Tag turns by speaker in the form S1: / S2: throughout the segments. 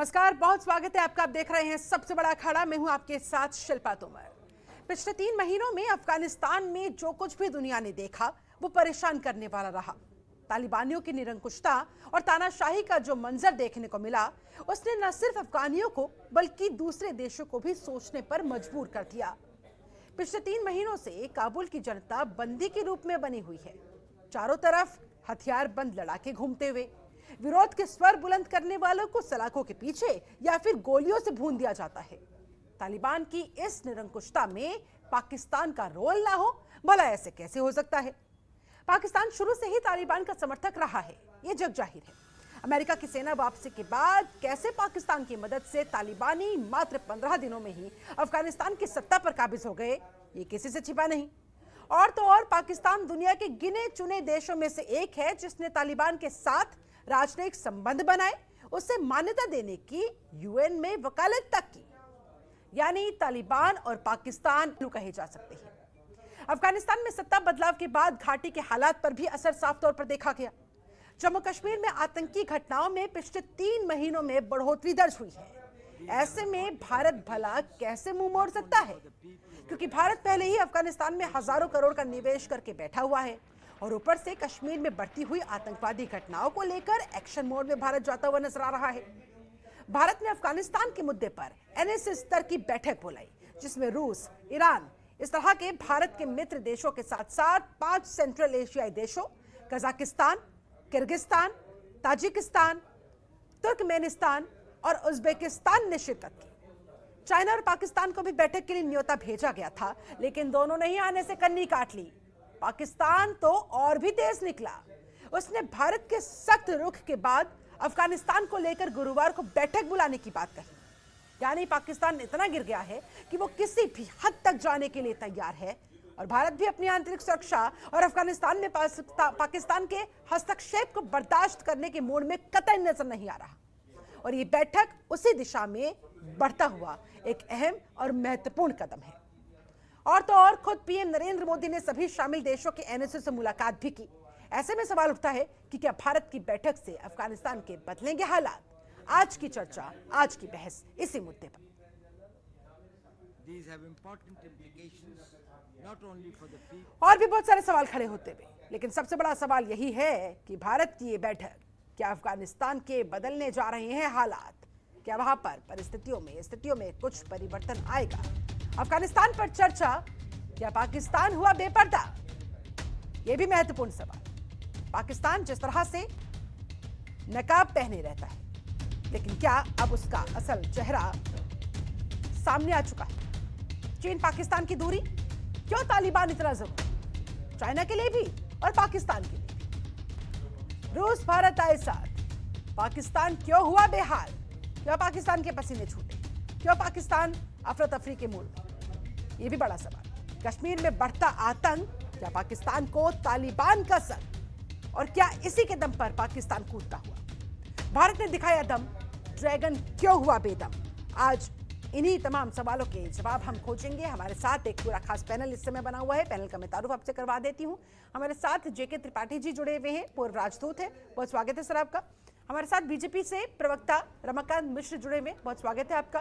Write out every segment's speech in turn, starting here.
S1: नमस्कार, बहुत स्वागत है आपका। आप देख रहे हैं सबसे बड़ा अखाड़ा। मैं हूं आपके साथ शिल्पा तोमर। पिछले 3 महीनों में अफगानिस्तान में जो कुछ भी दुनिया ने देखा वो परेशान करने वाला रहा। तालिबानियों की निरंकुशता और तानाशाही का जो मंजर देखने को मिला उसने न सिर्फ अफगानियों को बल्कि दूसरे देशों को भी सोचने पर मजबूर कर दिया। पिछले 3 महीनों से काबुल की जनता बंदी के रूप में बनी हुई है। चारों तरफ हथियार बंद लड़ाके घूमते हुए विरोध के स्वर बुलंद करने वालों को सलाखों के पीछे या फिर गोलियों से भून दिया जाता है। तालिबान की इस निरंकुशता में पाकिस्तान का रोल ना हो, भला ऐसे कैसे हो सकता है? पाकिस्तान शुरू से ही तालिबान का समर्थक रहा है, ये जग जाहिर है। अमेरिका की सेना वापसी के बाद कैसे पाकिस्तान की मदद से तालिबानी मात्र 15 दिनों में ही अफगानिस्तान की सत्ता पर काबिज हो गए, ये किसी से छिपा नहीं। और तो और पाकिस्तान दुनिया के गिने चुने देशों में से एक है जिसने तालिबान के साथ राजनयिक संबंध बनाए, उसे मान्यता देने की यूएन में वकालत तक की। यानी तालिबान और पाकिस्तान कहे जा सकते हैं। अफगानिस्तान में सत्ता बदलाव के बाद घाटी के हालात पर भी असर साफ तौर पर देखा गया। जम्मू कश्मीर में आतंकी घटनाओं में पिछले 3 महीनों में बढ़ोतरी दर्ज हुई है। ऐसे में भारत भला कैसे मुंह मोड़ सकता है? क्योंकि भारत पहले ही अफगानिस्तान में हजारों करोड़ का निवेश करके बैठा हुआ है और ऊपर से कश्मीर में बढ़ती हुई आतंकवादी घटनाओं को लेकर एक्शन मोड में भारत जाता हुआ नजर आ रहा है। भारत ने अफगानिस्तान के मुद्दे पर एनएसए स्तर की बैठक बुलाई जिसमें रूस, ईरान, इस तरह के भारत के मित्र देशों के साथ साथ 5 सेंट्रल एशियाई देशों कजाकिस्तान, किर्गिस्तान, ताजिकिस्तान, तुर्कमेनिस्तान और उज्बेकिस्तान ने शिरकत की। चाइना और पाकिस्तान को भी बैठक के लिए न्योता भेजा गया था, लेकिन दोनों ने ही आने से कन्नी काट ली। पाकिस्तान तो और भी तेज निकला। उसने भारत के सख्त रुख के बाद अफगानिस्तान को लेकर गुरुवार को बैठक बुलाने की बात कही। यानी पाकिस्तान इतना गिर गया है कि वो किसी भी हद तक जाने के लिए तैयार है और भारत भी अपनी आंतरिक सुरक्षा और अफगानिस्तान में पाकिस्तान के हस्तक्षेप को बर्दाश्त करने के मूड में कतई नजर नहीं आ रहा। और ये बैठक उसी दिशा में बढ़ता हुआ एक अहम और महत्वपूर्ण कदम है। और तो और खुद पीएम नरेंद्र मोदी ने सभी शामिल देशों के एनएसए से मुलाकात भी की। ऐसे में सवाल उठता है कि क्या भारत की बैठक से अफगानिस्तान के बदलेंगे हालात? आज की चर्चा, आज की बहस इसी मुद्दे पर। और भी बहुत सारे सवाल खड़े होते हुए, लेकिन सबसे बड़ा सवाल यही है कि भारत की ये बैठक क्या अफगानिस्तान के बदलने जा रहे हैं हालात? क्या वहां पर स्थितियों में कुछ परिवर्तन आएगा? अफगानिस्तान पर चर्चा, क्या पाकिस्तान हुआ बेपर्दा? यह भी महत्वपूर्ण सवाल। पाकिस्तान जिस तरह से नकाब पहने रहता है, लेकिन क्या अब उसका असल चेहरा सामने आ चुका है? चीन पाकिस्तान की दूरी, क्यों तालिबान इतना जरूरी? चाइना के लिए भी और पाकिस्तान के लिए भी। रूस भारत आए साथ, पाकिस्तान क्यों हुआ बेहाल? क्यों पाकिस्तान के पसीने छूटे? क्यों पाकिस्तान अफरा तफरी के मूड में? यह भी बड़ा सवाल। कश्मीर में बढ़ता आतंक, क्या पाकिस्तान को तालिबान का सर? और क्या इसी के दम पर पाकिस्तान कूदता हुआ? भारत ने दिखाया दम, ड्रैगन क्यों हुआ बेदम? आज इन्हीं तमाम सवालों के जवाब हम खोजेंगे। हमारे साथ एक पूरा खास पैनल इस समय बना हुआ है। पैनल का मैं तारुफ आपसे करवा देती हूं। हमारे साथ जेके त्रिपाठी जी जुड़े हुए हैं, पूर्व राजदूत है, बहुत स्वागत है सर आपका। हमारे साथ बीजेपी से प्रवक्ता रमाकांत मिश्र जुड़े हुए, बहुत स्वागत है आपका।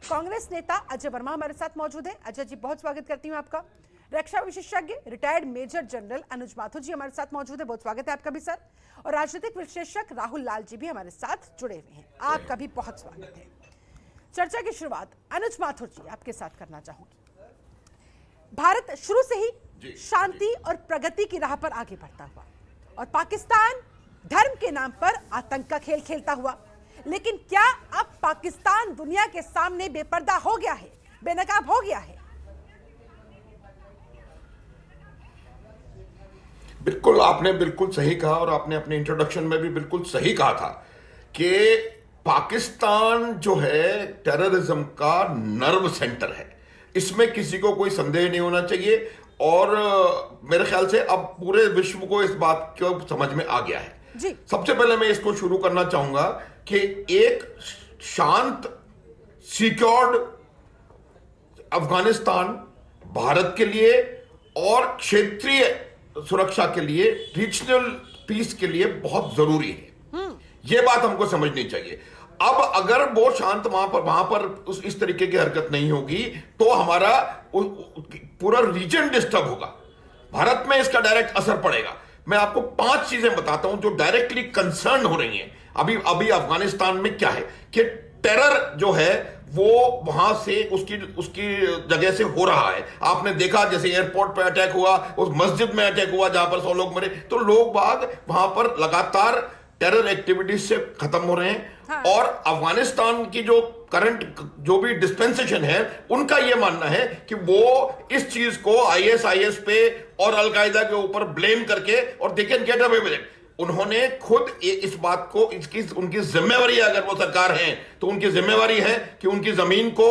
S1: कांग्रेस नेता अजय वर्मा हमारे साथ मौजूद है। अजय जी, बहुत स्वागत करती हूं आपका। रक्षा विशेषज्ञ रिटायर्ड मेजर जनरल अनुज माथुर जी हमारे साथ मौजूद है, बहुत स्वागत है आपका भी सर। और राजनीतिक विश्लेषक राहुल लाल जी भी हमारे साथ जुड़े हुए हैं, आपका भी बहुत स्वागत है। चर्चा की शुरुआत अनुज माथुर जी आपके साथ करना चाहूंगी। भारत शुरू से ही शांति और प्रगति की राह पर आगे बढ़ता हुआ और पाकिस्तान धर्म के नाम पर आतंक का खेल खेलता हुआ, लेकिन क्या अब पाकिस्तान दुनिया के सामने बेपर्दा हो गया है, बेनकाब हो गया है?
S2: बिल्कुल, आपने बिल्कुल सही कहा और आपने अपने इंट्रोडक्शन में भी बिल्कुल सही कहा था कि पाकिस्तान जो है टेररिज्म का नर्व सेंटर है। इसमें किसी को कोई संदेह नहीं होना चाहिए और मेरे ख्याल से अब पूरे विश्व को इस बात को समझ में आ गया है
S1: जी।
S2: सबसे पहले मैं इसको शुरू करना चाहूंगा कि एक शांत सिक्योर्ड अफगानिस्तान भारत के लिए और क्षेत्रीय सुरक्षा के लिए, रीजनल पीस के लिए बहुत जरूरी है। यह बात हमको समझनी चाहिए। अब अगर वो शांत वहां पर इस तरीके की हरकत नहीं होगी तो हमारा पूरा रीजन डिस्टर्ब होगा, भारत में इसका डायरेक्ट असर पड़ेगा। मैं आपको 5 चीजें बताता हूं जो डायरेक्टली कंसर्न हो रही हैं। अभी अभी अफगानिस्तान में क्या है कि टेरर जो है वो वहां से उसकी उसकी जगह से हो रहा है। आपने देखा जैसे एयरपोर्ट पे अटैक हुआ, उस मस्जिद में अटैक हुआ जहां पर 100 लोग मरे, तो लोग बाग वहां पर लगातार टेरर एक्टिविटीज से खत्म हो रहे हैं। हाँ। और अफगानिस्तान की जो करंट जो भी डिस्पेंसेशन है उनका यह मानना है कि वो इस चीज को आईएसआईएस पे और अलकायदा के ऊपर ब्लेम करके और they can get away with it. उन्होंने खुद इस बात को इसकी उनकी जिम्मेवारी है, अगर वो सरकार है तो उनकी जिम्मेवारी है कि उनकी जमीन को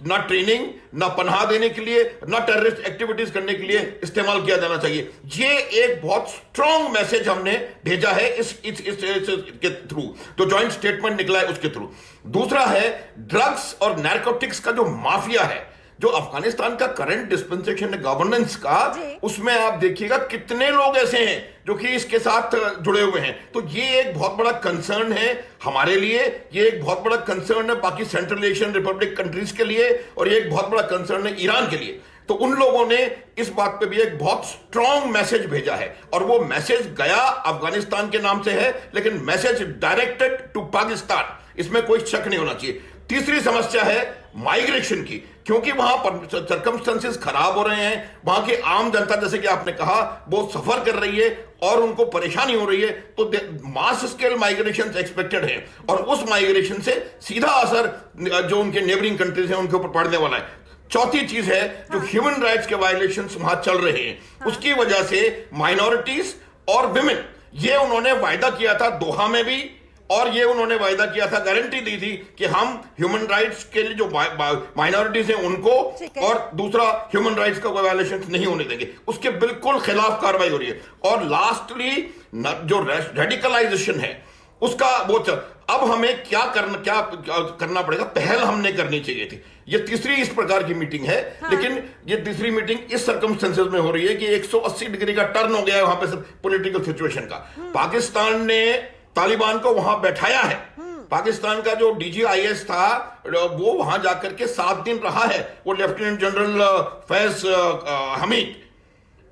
S2: ना ट्रेनिंग, ना पनाह देने के लिए, ना टेररिस्ट एक्टिविटीज करने के लिए इस्तेमाल किया जाना चाहिए। ये एक बहुत स्ट्रॉन्ग मैसेज हमने भेजा है इस के थ्रू, जो जॉइंट स्टेटमेंट निकला है उसके थ्रू। दूसरा है ड्रग्स और नारकोटिक्स का जो माफिया है, जो अफगानिस्तान का करंट डिस्पेंसेशन है गवर्नेंस का, उसमें आप देखिएगा कितने लोग ऐसे हैं जो कि इसके साथ जुड़े हुए हैं। तो ये एक बहुत बड़ा कंसर्न है हमारे लिए, ये एक बहुत बड़ा कंसर्न है बाकी सेंट्रल एशियन रिपब्लिक कंट्रीज के लिए, और ये एक बहुत बड़ा कंसर्न है ईरान के लिए। तो उन लोगों ने इस बात पे भी एक बहुत स्ट्रॉन्ग मैसेज भेजा है, और वो मैसेज गया अफगानिस्तान के नाम से है, लेकिन मैसेज डायरेक्टेड टू पाकिस्तान, इसमें कोई शक नहीं होना चाहिए। तीसरी समस्या है माइग्रेशन की, क्योंकि वहां पर सर्कमस्टेंसेस खराब हो रहे हैं, वहां की आम जनता जैसे कि आपने कहा वो सफर कर रही है और उनको परेशानी हो रही है, तो मास स्केल माइग्रेशन एक्सपेक्टेड है, और उस माइग्रेशन से सीधा असर जो उनके नेबरिंग कंट्रीज हैं उनके ऊपर पड़ने वाला है। चौथी चीज है जो ह्यूमन राइट्स के वायलेशंस वहां चल रहे हैं, उसकी वजह से माइनॉरिटीज और विमेन, ये उन्होंने वायदा किया था दोहा में भी, और ये उन्होंने वायदा किया था, गारंटी दी थी कि हम ह्यूमन राइट्स के लिए जो माइनॉरिटीज हैं उनको, और दूसरा ह्यूमन राइट्स का कोई वायलेशन नहीं होने देंगे, उसके बिल्कुल खिलाफ कार्रवाई हो रही है। और लास्टली जो रेडिकलाइजेशन है उसका वो अब हमें क्या करना पड़ेगा, पहल हमने करनी चाहिए थी। ये तीसरी इस प्रकार की मीटिंग है। हाँ। लेकिन ये तीसरी मीटिंग इस सर्कमस्टेंसेस में हो रही है कि 180 डिग्री का टर्न हो गया है वहां पे पॉलिटिकल सिचुएशन का। पाकिस्तान ने तालिबान को वहां बैठाया है, पाकिस्तान का जो डीजीआईएस था वो वहां जाकर के 7 दिन रहा है, वो लेफ्टिनेंट जनरल फैज हमीद,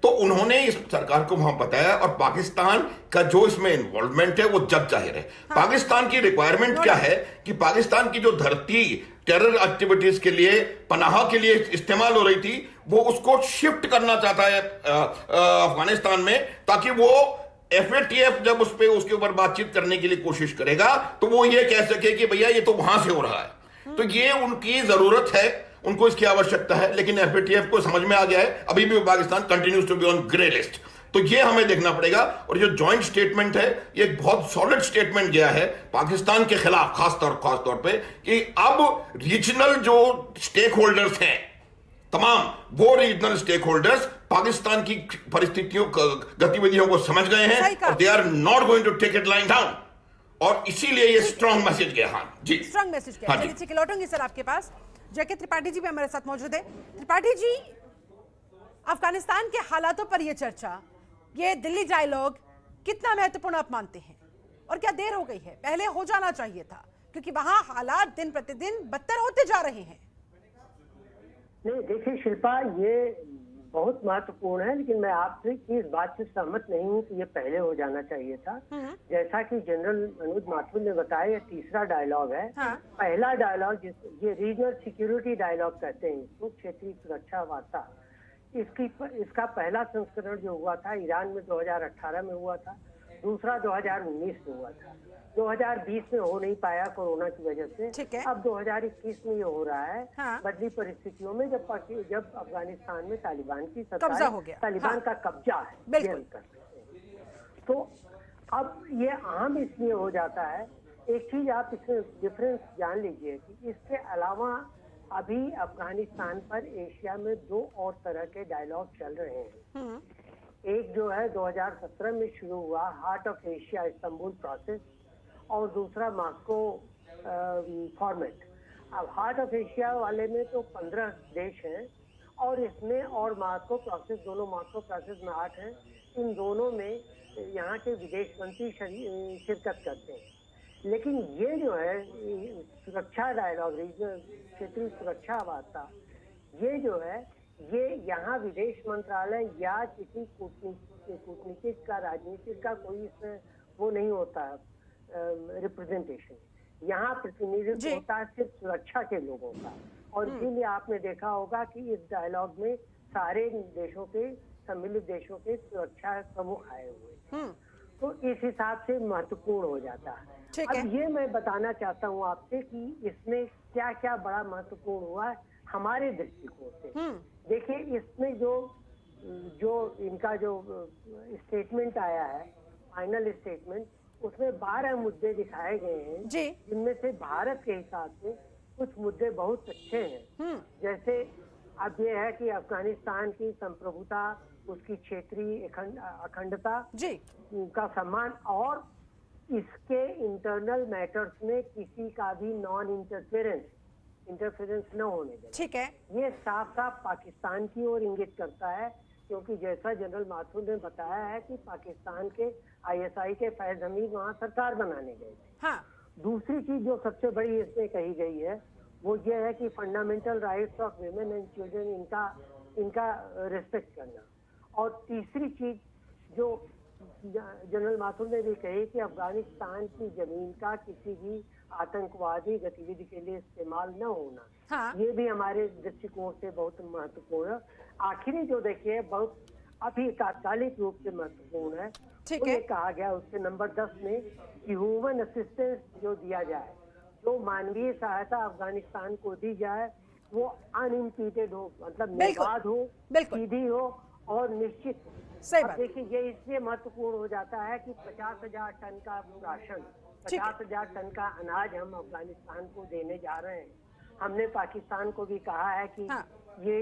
S2: तो उन्होंने इस सरकार को वहां बताया, और पाकिस्तान का जो इसमें इन्वॉल्वमेंट है वो जग जाहिर है। हाँ। पाकिस्तान की रिक्वायरमेंट क्या है कि पाकिस्तान की जो धरती टेरर एक्टिविटीज के लिए, पनाह के लिए इस्तेमाल हो रही थी, वो उसको शिफ्ट करना चाहता है अफगानिस्तान में, ताकि वो एफएटीएफ जब उस पे उसके ऊपर बातचीत करने के लिए कोशिश करेगा तो वो ये कह सके कि भैया ये तो वहां से हो रहा है। तो ये उनकी जरूरत है, उनको इसकी आवश्यकता है, लेकिन एफएटीएफ को समझ में आ गया है अभी भी Pakistan continues to be on grey list. तो ये हमें देखना पड़ेगा। और जो जॉइंट स्टेटमेंट है ये एक बहुत सॉलिड स्टेटमेंट गया है पाकिस्तान के खिलाफ, खास तौर पे कि अब रीजनल जो स्टेक होल्डर्स हैं, तमाम वो रीजनल स्टेक होल्डर्स पाकिस्तान की परिस्थितियों गतिविधियों को समझ गए हैं, और they are not going to take it line down, और इसीलिए ये स्ट्रॉन्ग मैसेज गया। हाँ जी,
S1: स्ट्रॉन्ग मैसेज गया। चलिए ठीक है, लौटूंगी सर आपके पास। जयके त्रिपाठी जी भी हमारे साथ मौजूद है। त्रिपाठी जी, अफगानिस्तान के हालातों पर यह चर्चा, ये दिल्ली डायलॉग कितना महत्वपूर्ण आप मानते हैं, और क्या देर हो गई है? पहले हो जाना चाहिए था, क्योंकि वहां हालात दिन प्रतिदिन बदतर होते जा रहे हैं।
S3: नहीं देखिए शिल्पा, ये बहुत महत्वपूर्ण है, लेकिन मैं आपसे इस बात से सहमत नहीं हूँ कि ये पहले हो जाना चाहिए था। जैसा कि जनरल मनोज माथुर ने बताया, ये तीसरा डायलॉग है। हाँ। पहला डायलॉग ये रीजनल सिक्योरिटी डायलॉग कहते हैं इसको, क्षेत्रीय सुरक्षा वार्ता, इसका पहला संस्करण जो हुआ था ईरान में 2018 में हुआ था, दूसरा 2019 में हुआ था। 2020 में हो नहीं पाया कोरोना की वजह से, अब 2021 में ये हो रहा है। हाँ। बदली परिस्थितियों में जब अफगानिस्तान में तालिबान की सरकार हो गया, तालिबान हाँ। का कब्जा है, तो अब ये अहम इसलिए हो जाता है। एक चीज आप इसमें डिफरेंस जान लीजिए कि इसके अलावा अभी अफगानिस्तान पर एशिया में 2 और तरह के डायलॉग चल रहे हैं। एक जो है 2017 में शुरू हुआ heart of Asia Istanbul process, और दूसरा मॉस्को फॉर्मेट। अब हार्ट ऑफ एशिया वाले में तो 15 देश हैं, और इसमें और मॉस्को प्रोसेस, दोनों मॉस्को प्रोसेस में 8 हैं। इन दोनों में यहाँ के विदेश मंत्री शिरकत करते हैं। लेकिन ये जो है सुरक्षा डायलॉग, रीजनल क्षेत्रीय सुरक्षा वार्ता, ये जो है ये यहाँ विदेश मंत्रालय या किसी कूटनीतिक का, राजनीतिक का कोई इसमें वो नहीं होता रिप्रेजेंटेशन। यहाँ प्रतिनिधित्व होता है सिर्फ सुरक्षा के लोगों का। और इसीलिए आपने देखा होगा कि इस डायलॉग में सारे देशों के, सम्मिलित देशों के सुरक्षा प्रमुख आए हुए, तो इस हिसाब से महत्वपूर्ण हो जाता है। अब ये मैं बताना चाहता हूँ आपसे कि इसमें क्या क्या बड़ा महत्वपूर्ण हुआ है हमारे दृष्टिकोण से। देखिए, इसमें जो इनका जो स्टेटमेंट आया है, फाइनल स्टेटमेंट, उसमें 12 मुद्दे दिखाए गए हैं, जिनमें से भारत के हिसाब से कुछ मुद्दे बहुत अच्छे हैं। जैसे अब ये है कि अफगानिस्तान की संप्रभुता, उसकी क्षेत्रीय अखंडता का सम्मान, और इसके इंटरनल मैटर्स में किसी का भी नॉन इंटरफेरेंस न होने दें। ठीक है, ये साफ साफ पाकिस्तान की ओर इंगित करता है, क्योंकि जैसा जनरल माथुर ने बताया है कि पाकिस्तान के ISI के फैज हमीद वहाँ सरकार बनाने गए थे। दूसरी चीज जो सबसे बड़ी इसमें कही गई है वो ये है कि fundamental rights of women and children, इनका रिस्पेक्ट करना। और तीसरी चीज जो जनरल माथुर ने भी कही कि अफगानिस्तान की जमीन का किसी भी आतंकवादी गतिविधि के लिए इस्तेमाल न होना, ये भी हमारे दृष्टिकोण से बहुत महत्वपूर्ण है। आखिरी जो देखिए बहुत अभी तात्कालिक रूप से महत्वपूर्ण है, तो ये कहा गया उसके नंबर 10 में कि ह्यूमन असिस्टेंस जो दिया जाए, जो मानवीय सहायता अफगानिस्तान को दी जाए, वो अनइम्पीडेड हो, मतलब निर्बाध हो, सीधी हो और निश्चित। देखिए, ये इसलिए महत्वपूर्ण हो जाता है कि 50,000 टन का राशन, 50,000 टन का अनाज हम अफगानिस्तान को देने जा रहे हैं। हमने पाकिस्तान को भी कहा है कि ये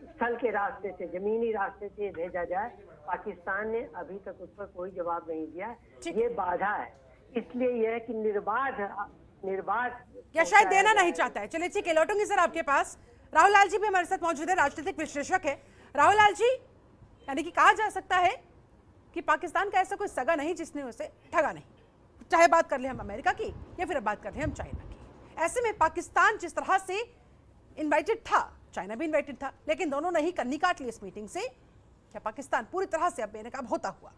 S3: स्थल के रास्ते से, जमीनी रास्ते से भेजा जाए। पाकिस्तान ने अभी तक उस पर कोई जवाब नहीं दिया। ये बाधा है, इसलिए यह है कि निर्बाध
S1: या शायद देना नहीं चाहता है। चलिए ठीक है, लौटूंगी सर आपके पास। राहुल लाल जी भी हमारे साथ मौजूद है, राजनीतिक विश्लेषक है। राहुल लाल जी, यानी कि कहा जा सकता है कि पाकिस्तान का ऐसा कोई सगा नहीं जिसने उसे ठगा नहीं, चाहे बात कर ले हम अमेरिका की या फिर बात कर ले हम चाइना की। ऐसे में पाकिस्तान जिस तरह से इनवाइटेड था, चाइना भी इनवाइटेड था, लेकिन दोनों ने ही कन्नी काट ली इस मीटिंग से। क्या पाकिस्तान पूरी तरह से अब बेनकाब होता हुआ?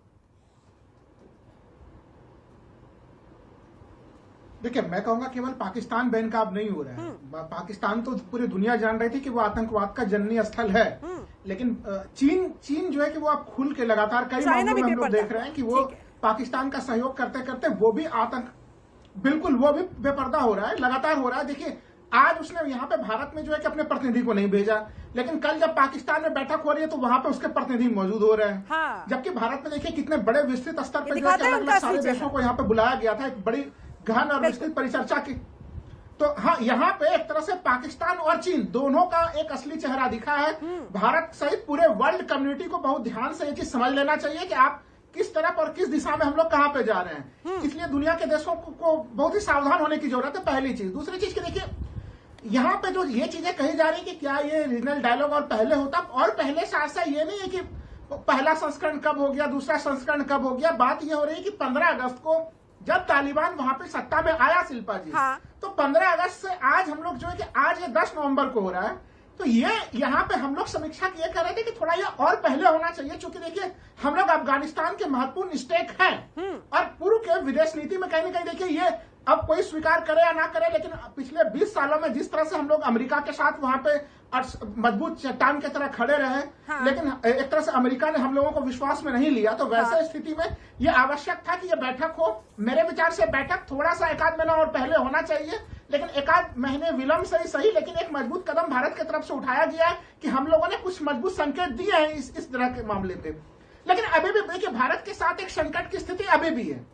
S4: देखिए, मैं कहूंगा केवल पाकिस्तान बेनकाब नहीं हो रहा है। पाकिस्तान तो पूरी दुनिया जान रही थी कि वो आतंकवाद का जननी स्थल है, लेकिन चीन जो है कि वो अब खुल के लगातार कई मामलों में हम लोग देख रहे हैं कि वो पाकिस्तान का सहयोग करते करते वो भी बिल्कुल वो भी बेपर्दा हो रहा है, लगातार हो रहा है। देखिए, आज उसने यहाँ पे भारत में जो है कि अपने प्रतिनिधि को नहीं भेजा, लेकिन कल जब पाकिस्तान में बैठक हो रही है तो वहां पे उसके प्रतिनिधि मौजूद हो रहे हैं। जबकि भारत में देखिए कितने बड़े विस्तृत स्तर पर जो है अलग अलग सारे देशों को यहाँ पे बुलाया गया था, एक बड़ी गहन और विस्तृत परिचर्चा की। तो हाँ, यहाँ पे एक तरह से पाकिस्तान और चीन दोनों का एक असली चेहरा दिखा है। भारत सहित पूरे वर्ल्ड कम्युनिटी को बहुत ध्यान से ये चीज समझ लेना चाहिए कि आप किस तरफ और किस दिशा में हम लोग कहाँ पे जा रहे हैं। इसलिए दुनिया के देशों को बहुत ही सावधान होने की जरूरत है, पहली चीज। दूसरी चीज की देखिए, यहाँ पे जो ये चीजें कही जा रही कि क्या ये रीजनल डायलॉग और पहले होता, और पहले साथ ये नहीं है कि पहला संस्करण कब हो गया, दूसरा संस्करण कब हो गया। बात ये हो रही है कि 15 अगस्त को जब तालिबान वहां पे सत्ता में आया, शिल्पा जी, तो 15 अगस्त से आज हम लोग जो है कि आज ये 10 नवंबर को हो रहा है, तो ये यहाँ पे हम लोग समीक्षा ये कर रहे थे कि थोड़ा ये और पहले होना चाहिए, क्योंकि देखिए हम लोग अफगानिस्तान के महत्वपूर्ण स्टेक हैं और पूर्व के विदेश नीति में कहीं न कहीं देखिए ये अब कोई स्वीकार करे या ना करे, लेकिन पिछले 20 सालों में जिस तरह से हम लोग अमेरिका के साथ वहां पे मजबूत चट्टान की तरह खड़े रहे, लेकिन एक तरह से अमेरिका ने हम लोगों को विश्वास में नहीं लिया, तो वैसे स्थिति में ये आवश्यक था कि ये बैठक हो। मेरे विचार से बैठक थोड़ा सा 1 आध महीना और पहले होना चाहिए, लेकिन 1 आध महीने विलंब से ही सही, लेकिन एक मजबूत कदम भारत की तरफ से उठाया गया है कि हम लोगों ने कुछ मजबूत संकेत दिए हैं इस तरह के मामले पे। लेकिन अभी भी देखिए, भारत के साथ एक संकट की स्थिति अभी भी है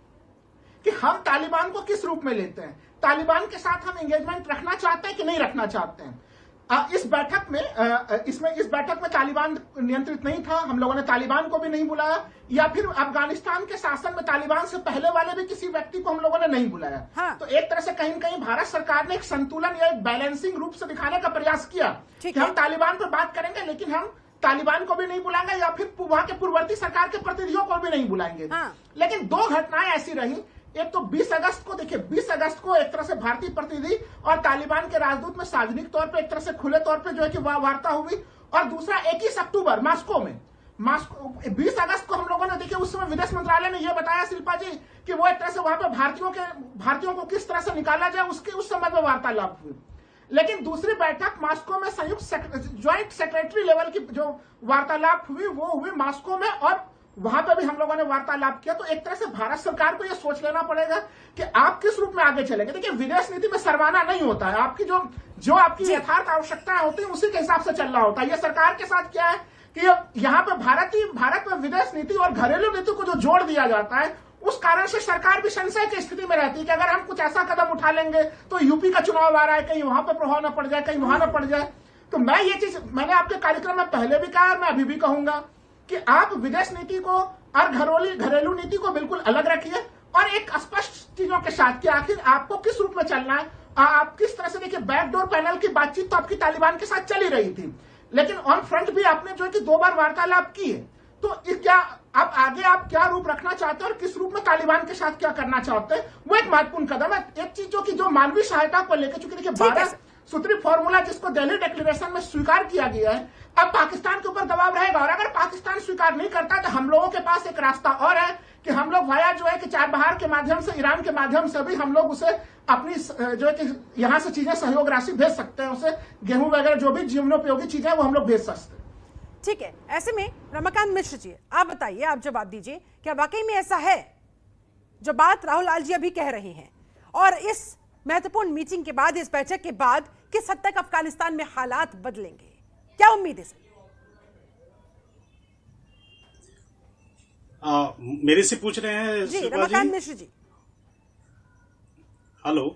S4: कि हम तालिबान को किस रूप में लेते हैं, तालिबान के साथ हम एंगेजमेंट रखना चाहते हैं कि नहीं रखना चाहते हैं। इस बैठक में तालिबान नियंत्रित नहीं था, हम लोगों ने तालिबान को भी नहीं बुलाया, या फिर अफगानिस्तान के शासन में तालिबान से पहले वाले भी किसी व्यक्ति को हम लोगों ने नहीं बुलाया। तो एक तरह से कहीं न कहीं भारत सरकार ने एक संतुलन या एक बैलेंसिंग रूप से दिखाने का प्रयास किया कि हम तालिबान पर बात करेंगे, लेकिन हम तालिबान को भी नहीं बुलाएंगे या फिर वहां के पूर्ववर्ती सरकार के प्रतिनिधियों को भी नहीं बुलाएंगे। लेकिन 2 घटनाएं ऐसी रही एक तो 20 अगस्त को देखिए, 20 अगस्त को एक तरह से भारतीय प्रतिनिधि और तालिबान के राजदूत में सार्वजनिक तौर पे एक तरह से खुले तौर पे जो है कि वार्ता हुई। और दूसरा 21 अक्टूबर मॉस्को में, 20 अगस्त को हम लोगों ने देखिए उस समय विदेश मंत्रालय ने यह बताया शिल्पा जी कि वो एक तरह से वहां पे भारतीयों को किस तरह से निकाला जाए उसके उस संबंध में वार्तालाप हुई। लेकिन दूसरी बैठक मॉस्को में संयुक्त ज्वाइंट सेक्रेटरी लेवल की जो वार्तालाप हुई वो हुई मॉस्को में, और वहां पे भी हम लोगों ने वार्तालाप किया। तो एक तरह से भारत सरकार को यह सोच लेना पड़ेगा कि आप किस रूप में आगे चलेंगे। देखिए विदेश नीति में सरवाना नहीं होता है, आपकी जो आपकी यथार्थ आवश्यकताएं होती है उसी के हिसाब से चलना होता है। यह सरकार के साथ क्या है कि यहाँ पे भारत में विदेश नीति और घरेलू नीति को जो जोड़ दिया जाता है उस कारण से सरकार भी संशय की स्थिति में रहती है कि अगर हम कुछ ऐसा कदम उठा लेंगे तो यूपी का चुनाव आ रहा है, कहीं वहां पर प्रभाव न पड़ जाए, कहीं वहां न पड़ जाए। तो मैं ये चीज मैंने आपके कार्यक्रम में पहले भी कहा और मैं अभी भी कहूंगा कि आप विदेश नीति को और घरेलू नीति को बिल्कुल अलग रखिए और एक स्पष्ट चीजों के साथ कि आखिर आपको किस रूप में चलना है। आप किस तरह से देखिए, बैकडोर पैनल की बातचीत तो आपकी तालिबान के साथ चली रही थी, लेकिन ऑन फ्रंट भी आपने जो है कि 2 बार वार्तालाप की है। तो क्या आप आगे आप क्या रूप रखना चाहते हैं और किस रूप में तालिबान के साथ क्या करना चाहते हैं, वो एक महत्वपूर्ण कदम है। एक चीज जो कि जो मानवीय सहायता को लेकर, चूंकि देखिए 12 सूत्री फॉर्मूला जिसको दिल्ली डिक्लेरेशन में स्वीकार किया गया है, अब पाकिस्तान के ऊपर दबाव रहेगा। और अगर पाकिस्तान स्वीकार नहीं करता तो हम लोगों के पास एक रास्ता और है कि हम लोग वाया जो है कि चाबहार के माध्यम से, ईरान के माध्यम से भी हम लोग उसे अपनी जो है कि यहां से चीजें सहयोग राशि भेज सकते हैं, उसे गेहूं वगैरह जो भी जीवनोपयोगी चीजें वो हम लोग भेज सकते हैं।
S1: ठीक है, ऐसे में रमाकांत मिश्र जी आप बताइए, आप जवाब दीजिए, क्या वाकई में ऐसा है जो बात राहुल लाल जी अभी कह रहे हैं, और इस महत्वपूर्ण मीटिंग के बाद, इस बैठक के बाद किस हद तक अफगानिस्तान में हालात बदलेंगे, क्या उम्मीद है?
S5: मेरे से पूछ रहे हैं
S1: जी रमाकांत मिश्र जी।
S5: हेलो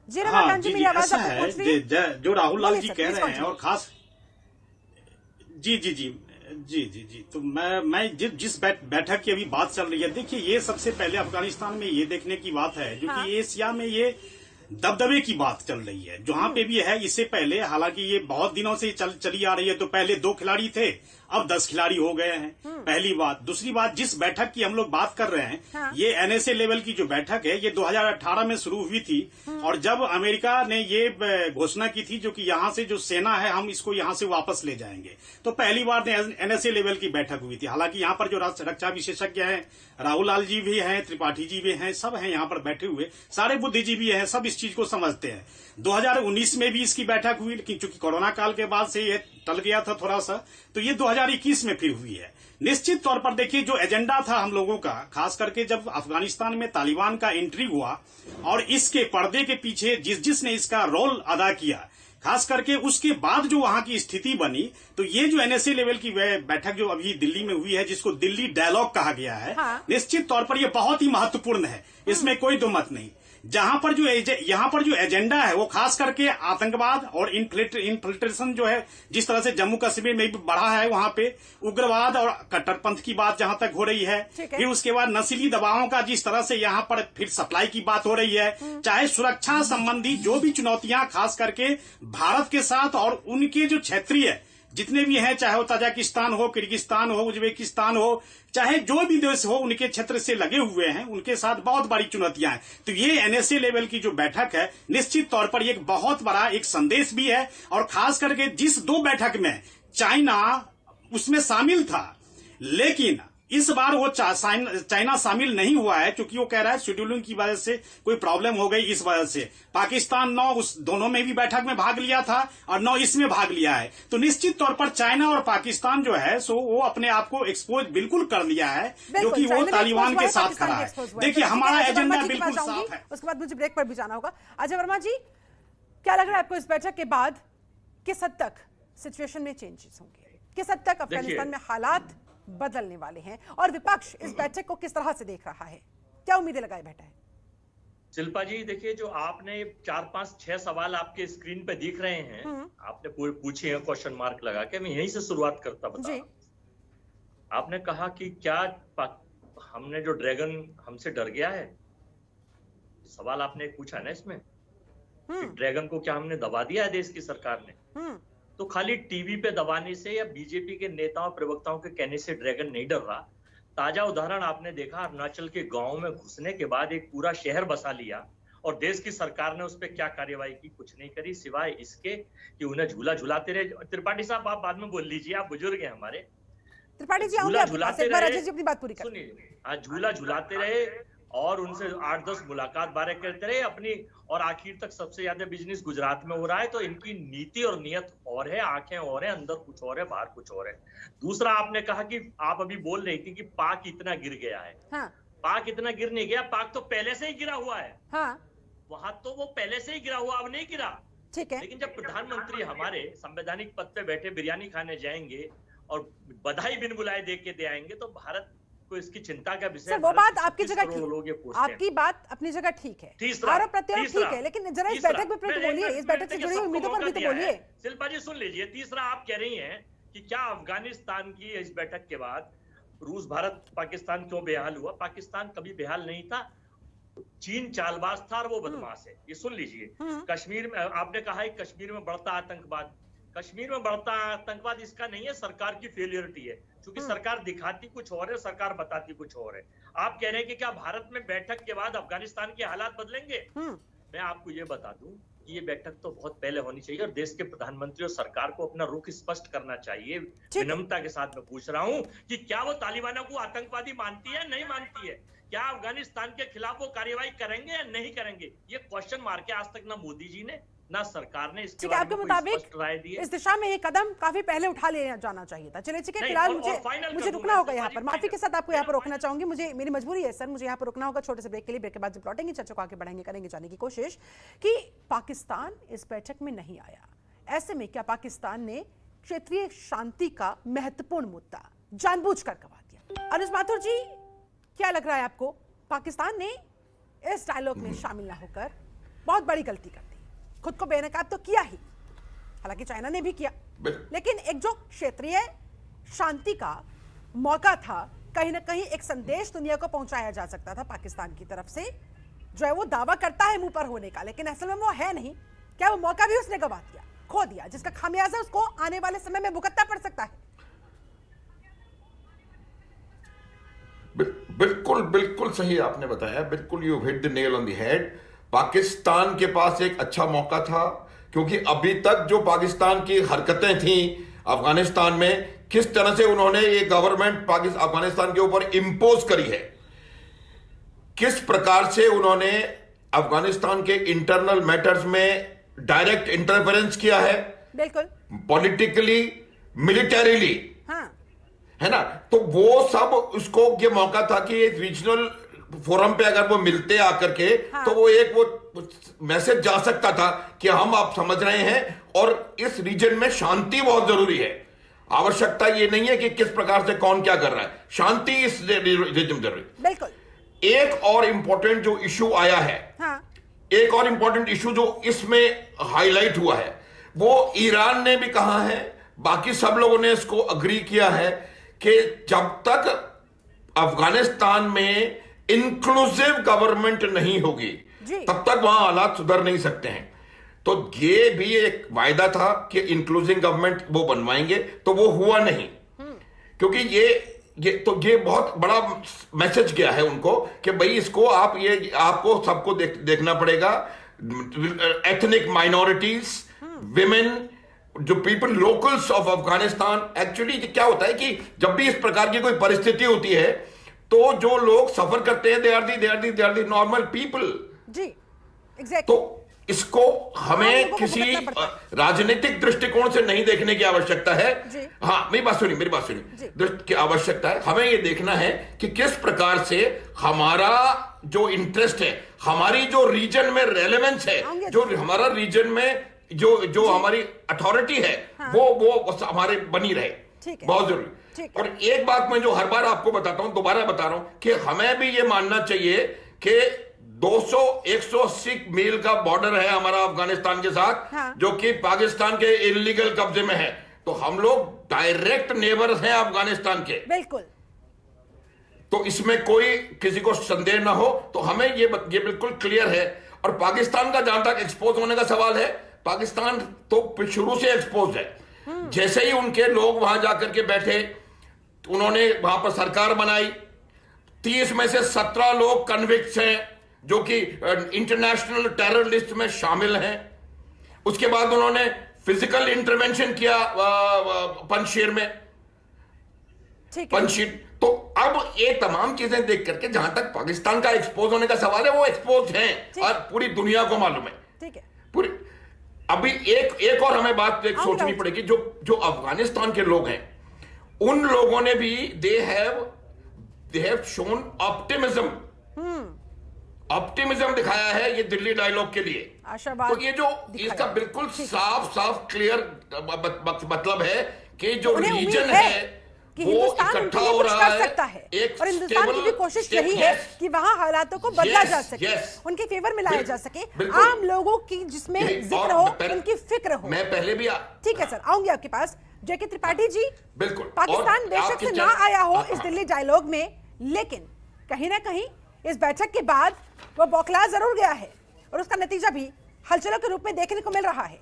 S1: जी रमाकांत जी, मेरी आवाज
S5: ऐसा
S1: आपको पहुंच रही है?
S5: जो राहुल लाल जी कह रहे हैं,
S1: continue।
S5: और खास जी तो मैं जिस बैठक की अभी बात चल रही है, देखिए ये सबसे पहले अफगानिस्तान में ये देखने की बात है जो कि एशिया में ये दबदबे की बात चल रही है जहां पे भी है। इससे पहले हालांकि ये बहुत दिनों से चली आ रही है, तो पहले 2 खिलाड़ी थे, अब 10 खिलाड़ी हो गए हैं, पहली बात। दूसरी बात, जिस बैठक की हम लोग बात कर रहे हैं, ये एनएसए लेवल की जो बैठक है ये 2018 में शुरू हुई थी, और जब अमेरिका ने ये घोषणा की थी जो कि यहाँ से जो सेना है हम इसको यहाँ से वापस ले जाएंगे, तो पहली बार एनएसए लेवल की बैठक हुई थी। हालांकि यहाँ पर जो रक्षा विशेषज्ञ हैं, राहुल लाल जी भी हैं, त्रिपाठी जी भी हैं, सब हैं यहाँ पर बैठे हुए, सारे बुद्धिजीवी हैं, सब इस चीज को समझते हैं। 2019 में भी इसकी बैठक हुई, लेकिन चूंकि कोरोना काल के बाद से ये टल गया था थोड़ा सा, तो ये 2021 में फिर हुई है। निश्चित तौर पर देखिए जो एजेंडा था हम लोगों का, खास करके जब अफगानिस्तान में तालिबान का एंट्री हुआ और इसके पर्दे के पीछे जिसने इसका रोल अदा किया, खास करके उसके बाद जो वहां की स्थिति बनी, तो ये जो एनएसए लेवल की बैठक जो अभी दिल्ली में हुई है, जिसको दिल्ली डायलॉग कहा गया है, निश्चित तौर पर ये बहुत ही महत्वपूर्ण है, इसमें कोई दो मत नहीं। जहां पर यहाँ पर जो एजेंडा है वो खास करके आतंकवाद और इन्फिल्ट्रेशन जो है, जिस तरह से जम्मू कश्मीर में भी बढ़ा है, वहां पे उग्रवाद और कट्टरपंथ की बात जहां तक हो रही है, फिर उसके बाद नस्ली दबावों का जिस तरह से यहाँ पर फिर सप्लाई की बात हो रही है, चाहे सुरक्षा संबंधी जो भी चुनौतियां खास करके भारत के साथ और उनके जो क्षेत्रीय जितने भी हैं, चाहे वो ताजिकिस्तान हो, किर्गिस्तान हो, उज्बेकिस्तान हो, चाहे जो भी देश हो, उनके क्षेत्र से लगे हुए हैं, उनके साथ बहुत बड़ी चुनौतियां हैं। तो ये एनएसए लेवल की जो बैठक है, निश्चित तौर पर एक बहुत बड़ा एक संदेश भी है, और खास करके जिस 2 बैठक में चाइना उसमें शामिल था, लेकिन इस बार वो चाइना शामिल नहीं हुआ है, क्योंकि वो कह रहा है शेड्यूलिंग की वजह से कोई प्रॉब्लम हो गई, इस वजह से। पाकिस्तान 9 उस दोनों में भी बैठक में भाग लिया था और 9 इसमें भाग लिया है। तो निश्चित तौर पर चाइना और पाकिस्तान जो है सो वो अपने आप को एक्सपोज बिल्कुल कर लिया है, जो कि वो तालिबान के साथ खड़ा है। देखिए हमारा एजेंडा बिल्कुल साफ है।
S1: उसके बाद मुझे ब्रेक पर भी जाना होगा। अजय वर्मा जी, क्या लग रहा है आपको इस बैठक के बाद किस हद तक सिचुएशन में चेंजेस होंगे, किस हद तक अफगानिस्तान में हालात बदलने वाले हैं, और विपक्ष इस बैठक को किस तरह से देख रहा है, क्या उम्मीदें लगाए बैठा है?
S6: शिल्पा जी देखिए, जो आपने 4, 5, 6 सवाल आपके स्क्रीन पे दिख रहे हैं, आपने पूछे हैं क्वेश्चन मार्क लगा के, मैं यहीं से शुरुआत करता बता। आपने कहा कि क्या हमने जो ड्रैगन हमसे डर गया है, सवाल आपने पूछा ना इसमें, ड्रैगन को क्या हमने दबा दिया है देश की सरकार ने? तो खाली टीवी पे दबाने से या बीजेपी के नेताओं प्रवक्ताओं के कहने से ड्रैगन नहीं डर रहा। ताजा उदाहरण आपने देखा, अरुणाचल के गांव में घुसने के बाद एक पूरा शहर बसा लिया और देश की सरकार ने उस पर क्या कार्यवाही की? कुछ नहीं करी, सिवाय इसके कि उन्हें झूला झुलाते रहे। त्रिपाठी साहब आप बाद में बोल लीजिए, आप बुजुर्ग हैं हमारे।
S1: त्रिपाठी जी
S6: झूला झुलाते
S1: एक बार
S6: रहे,
S1: अजय जी अपनी बात पूरी करें।
S6: सुनिए, हाँ, झूला झुलाते रहे और उनसे 8-10 मुलाकात बारे करते रहे अपनी, और आखिर तक सबसे ज्यादा बिजनेस गुजरात में हो रहा है। तो इनकी नीति और नियत और है, आंखें और है, अंदर कुछ और है, बाहर कुछ और है। दूसरा, आपने कहा कि आप अभी बोल रही थी कि पाक इतना गिर गया है।
S1: हाँ।
S6: पाक इतना गिर नहीं गया, पाक तो पहले से ही गिरा हुआ है।
S1: हाँ।
S6: वहां तो वो पहले से ही गिरा हुआ, अब नहीं गिरा।
S1: ठीक है।
S6: लेकिन जब प्रधानमंत्री हमारे संवैधानिक पद पे बैठे बिरयानी खाने जाएंगे और बधाई बिन बुलाए दे के दे आएंगे, तो भारत को इसकी चिंता का विषय।
S1: सर, वो बात आपकी जगह
S6: लोग ये
S1: ठीक,
S6: पूछते हैं।
S1: आपकी बात अपनी जगह ठीक है,
S6: तीसरा,
S1: आरोप प्रत्यारोप ठीक है, लेकिन जरा इस बैठक में फिर बोलिए, इस बैठक से जुड़ी हुई उम्मीदों पर भी तो बोलिए।
S6: शिल्पा जी सुन लीजिए, तीसरा आप कह रही हैं कि क्या अफगानिस्तान की इस बैठक के बाद रूस, भारत, पाकिस्तान क्यों बेहाल हुआ? पाकिस्तान कभी बेहाल नहीं था, चीन चालबाज था और वो बदमाश है। ये सुन लीजिए, कश्मीर में आपने कहा है कश्मीर में बढ़ता आतंकवाद, कश्मीर में बढ़ता आतंकवाद इसका नहीं है, सरकार की फेलियरिटी है। क्योंकि सरकार दिखाती कुछ और है, सरकार बताती कुछ और है। आप कह रहे हैं कि क्या भारत में बैठक के बाद अफगानिस्तान के हालात बदलेंगे? मैं आपको ये बता दूं कि ये बैठक तो बहुत पहले होनी चाहिए और देश के प्रधानमंत्री और सरकार को अपना रुख स्पष्ट करना चाहिए। विनम्रता के साथ मैं पूछ रहा हूं कि क्या वो तालिबानों को आतंकवादी मानती है, नहीं मानती है? क्या अफगानिस्तान के खिलाफ वो कार्रवाई करेंगे या नहीं करेंगे? ये क्वेश्चन मार के आज तक ना मोदी जी ने ना सरकार ने इसके बारे में कोई स्पष्ट राय दी है।
S1: इस दिशा में ये कदम काफी पहले उठा लिया जाना चाहिए था। चलिए ठीक है, फिलहाल मुझे रुकना होगा यहाँ पर, माफी के साथ आपको यहाँ पर रोकना चाहूंगी, मुझे मेरी मजबूरी है सर, मुझे यहाँ पर रुकना होगा छोटे से ब्रेक के लिए। ब्रेक के बाद जब लौटेंगे चर्चा को आगे बढ़ाएंगे, करेंगे जाने की कोशिश कि पाकिस्तान इस बैठक में नहीं आया। ऐसे में क्या पाकिस्तान ने क्षेत्रीय शांति का महत्वपूर्ण मुद्दा जानबूझकर गंवा दिया? अनुज माथुर जी, क्या लग रहा है आपको? पाकिस्तान ने इस डायलॉग में शामिल ना होकर बहुत बड़ी गलती कर दी, खुद को बेनकाब तो किया ही, हालांकि चाइना ने भी किया, लेकिन एक जो क्षेत्रीय शांति का मौका था, कहीं ना कहीं एक संदेश दुनिया को पहुंचाया जा सकता था पाकिस्तान की तरफ से, जो है वो दावा करता है मुंह पर होने का, लेकिन असल में वो है नहीं। क्या वो मौका भी उसने गंवा दिया, खो दिया, जिसका खामियाजा उसको आने वाले समय में भुगतना पड़ सकता है?
S2: बिल्कुल बिल्कुल सही आपने बताया, बिल्कुल you hit the nail on the head. Pakistan के पास एक अच्छा मौका था, क्योंकि अभी तक जो पाकिस्तान की हरकतें थी अफगानिस्तान में, किस तरह से उन्होंने ये गवर्नमेंट अफगानिस्तान के ऊपर इंपोज करी है, किस प्रकार से उन्होंने अफगानिस्तान के इंटरनल मैटर्स में डायरेक्ट इंटरफेरेंस किया है, बिल्कुल पॉलिटिकली, मिलिटरीली, है ना। तो वो सब उसको ये मौका था कि एक रीजनल फोरम पे अगर वो मिलते आकर के, तो वो एक वो मैसेज जा सकता था कि हम आप समझ रहे हैं और इस रीजन में शांति बहुत जरूरी है। आवश्यकता ये नहीं है कि किस प्रकार से कौन क्या कर रहा है, शांति इस रीजन जरूरी।
S1: बिल्कुल।
S2: एक और इंपॉर्टेंट जो इशू आया है, एक और इंपॉर्टेंट इशू जो इसमें हाईलाइट हुआ है, वो ईरान ने भी कहा है, बाकी सब लोगों ने इसको अग्री किया है कि जब तक अफगानिस्तान में इंक्लूसिव गवर्नमेंट नहीं होगी तब तक वहां हालात सुधर नहीं सकते हैं। तो ये भी एक वायदा था कि इंक्लूसिव गवर्नमेंट वो बनवाएंगे, तो वो हुआ नहीं, क्योंकि ये बहुत बड़ा मैसेज गया है उनको कि भाई इसको आपको सबको देखना पड़ेगा। एथनिक माइनॉरिटीज, विमेन, जो people locals of Afghanistan. Actually क्या होता है कि जब भी इस प्रकार की कोई परिस्थिति होती है, तो जो लोग सफर करते हैं, they are the normal people जी, एग्जैक्टली। तो इसको हमें किसी राजनीतिक दृष्टिकोण से नहीं देखने की आवश्यकता है। हाँ, मेरी बात सुनिए की आवश्यकता है। हमें यह देखना है कि किस प्रकार से हमारा जो इंटरेस्ट है, हमारी जो रीजन में रेलेवेंस है, जो हमारा रीजन में जो हमारी अथॉरिटी है, वो हमारे बनी रहे, बहुत जरूरी। और एक बात मैं जो हर बार आपको बताता हूं, दोबारा बता रहा हूं कि हमें भी ये मानना चाहिए कि 200-180 मील का बॉर्डर है हमारा अफगानिस्तान के साथ, जो कि पाकिस्तान के इलीगल कब्जे में है। तो हम लोग डायरेक्ट नेबर्स हैं अफगानिस्तान के, बिल्कुल। तो इसमें कोई किसी को संदेह ना हो, तो हमें ये बिल्कुल क्लियर है। और पाकिस्तान का जहां तक एक्सपोज होने का सवाल है, पाकिस्तान तो शुरू से एक्सपोज है। जैसे ही उनके लोग वहां जाकर के बैठे, उन्होंने वहां पर सरकार बनाई, 30 में से 17 लोग कन्विक्ट्स हैं जो कि इंटरनेशनल टेरर लिस्ट में शामिल हैं। उसके बाद उन्होंने फिजिकल इंटरवेंशन किया पंजशीर में, पंजशीर। तो अब ये तमाम चीजें देख करके जहां तक पाकिस्तान का एक्सपोज होने का सवाल है, वो एक्सपोज हैं और पूरी दुनिया को मालूम है।
S1: ठीक है,
S2: पूरी अभी एक और हमें बात सोचनी पड़ेगी। जो अफगानिस्तान के लोग हैं, उन लोगों ने भी दे हैव शोन ऑप्टिमिज्म दिखाया है ये दिल्ली डायलॉग के लिए।
S1: आशावाद
S2: तो ये जो इसका बिल्कुल साफ क्लियर मतलब है कि जो रीजन है
S1: कि
S2: वो
S1: हिंदुस्तान
S2: इकट्ठा
S1: उनके लिए
S2: हो
S1: कुछ
S2: रहा
S1: कर
S2: है
S1: सकता है
S2: एक
S1: और हिंदुस्तान की भी कोशिश यही है कि वहां हालातों को बदला जा सके, उनके फेवर में लाया जा सके, आम लोगों की जिसमें जिक्र हो, उनकी फिक्र हो।
S2: मैं पहले भी
S1: ठीक है सर, आऊंगी आपके पास। जेके त्रिपाठी जी,
S2: बिल्कुल
S1: पाकिस्तान बेशक से ना आया हो इस दिल्ली डायलॉग में, लेकिन कहीं ना कहीं इस बैठक के बाद वो बौखला जरूर गया है और उसका नतीजा भी हलचलों के रूप में देखने को मिल रहा है।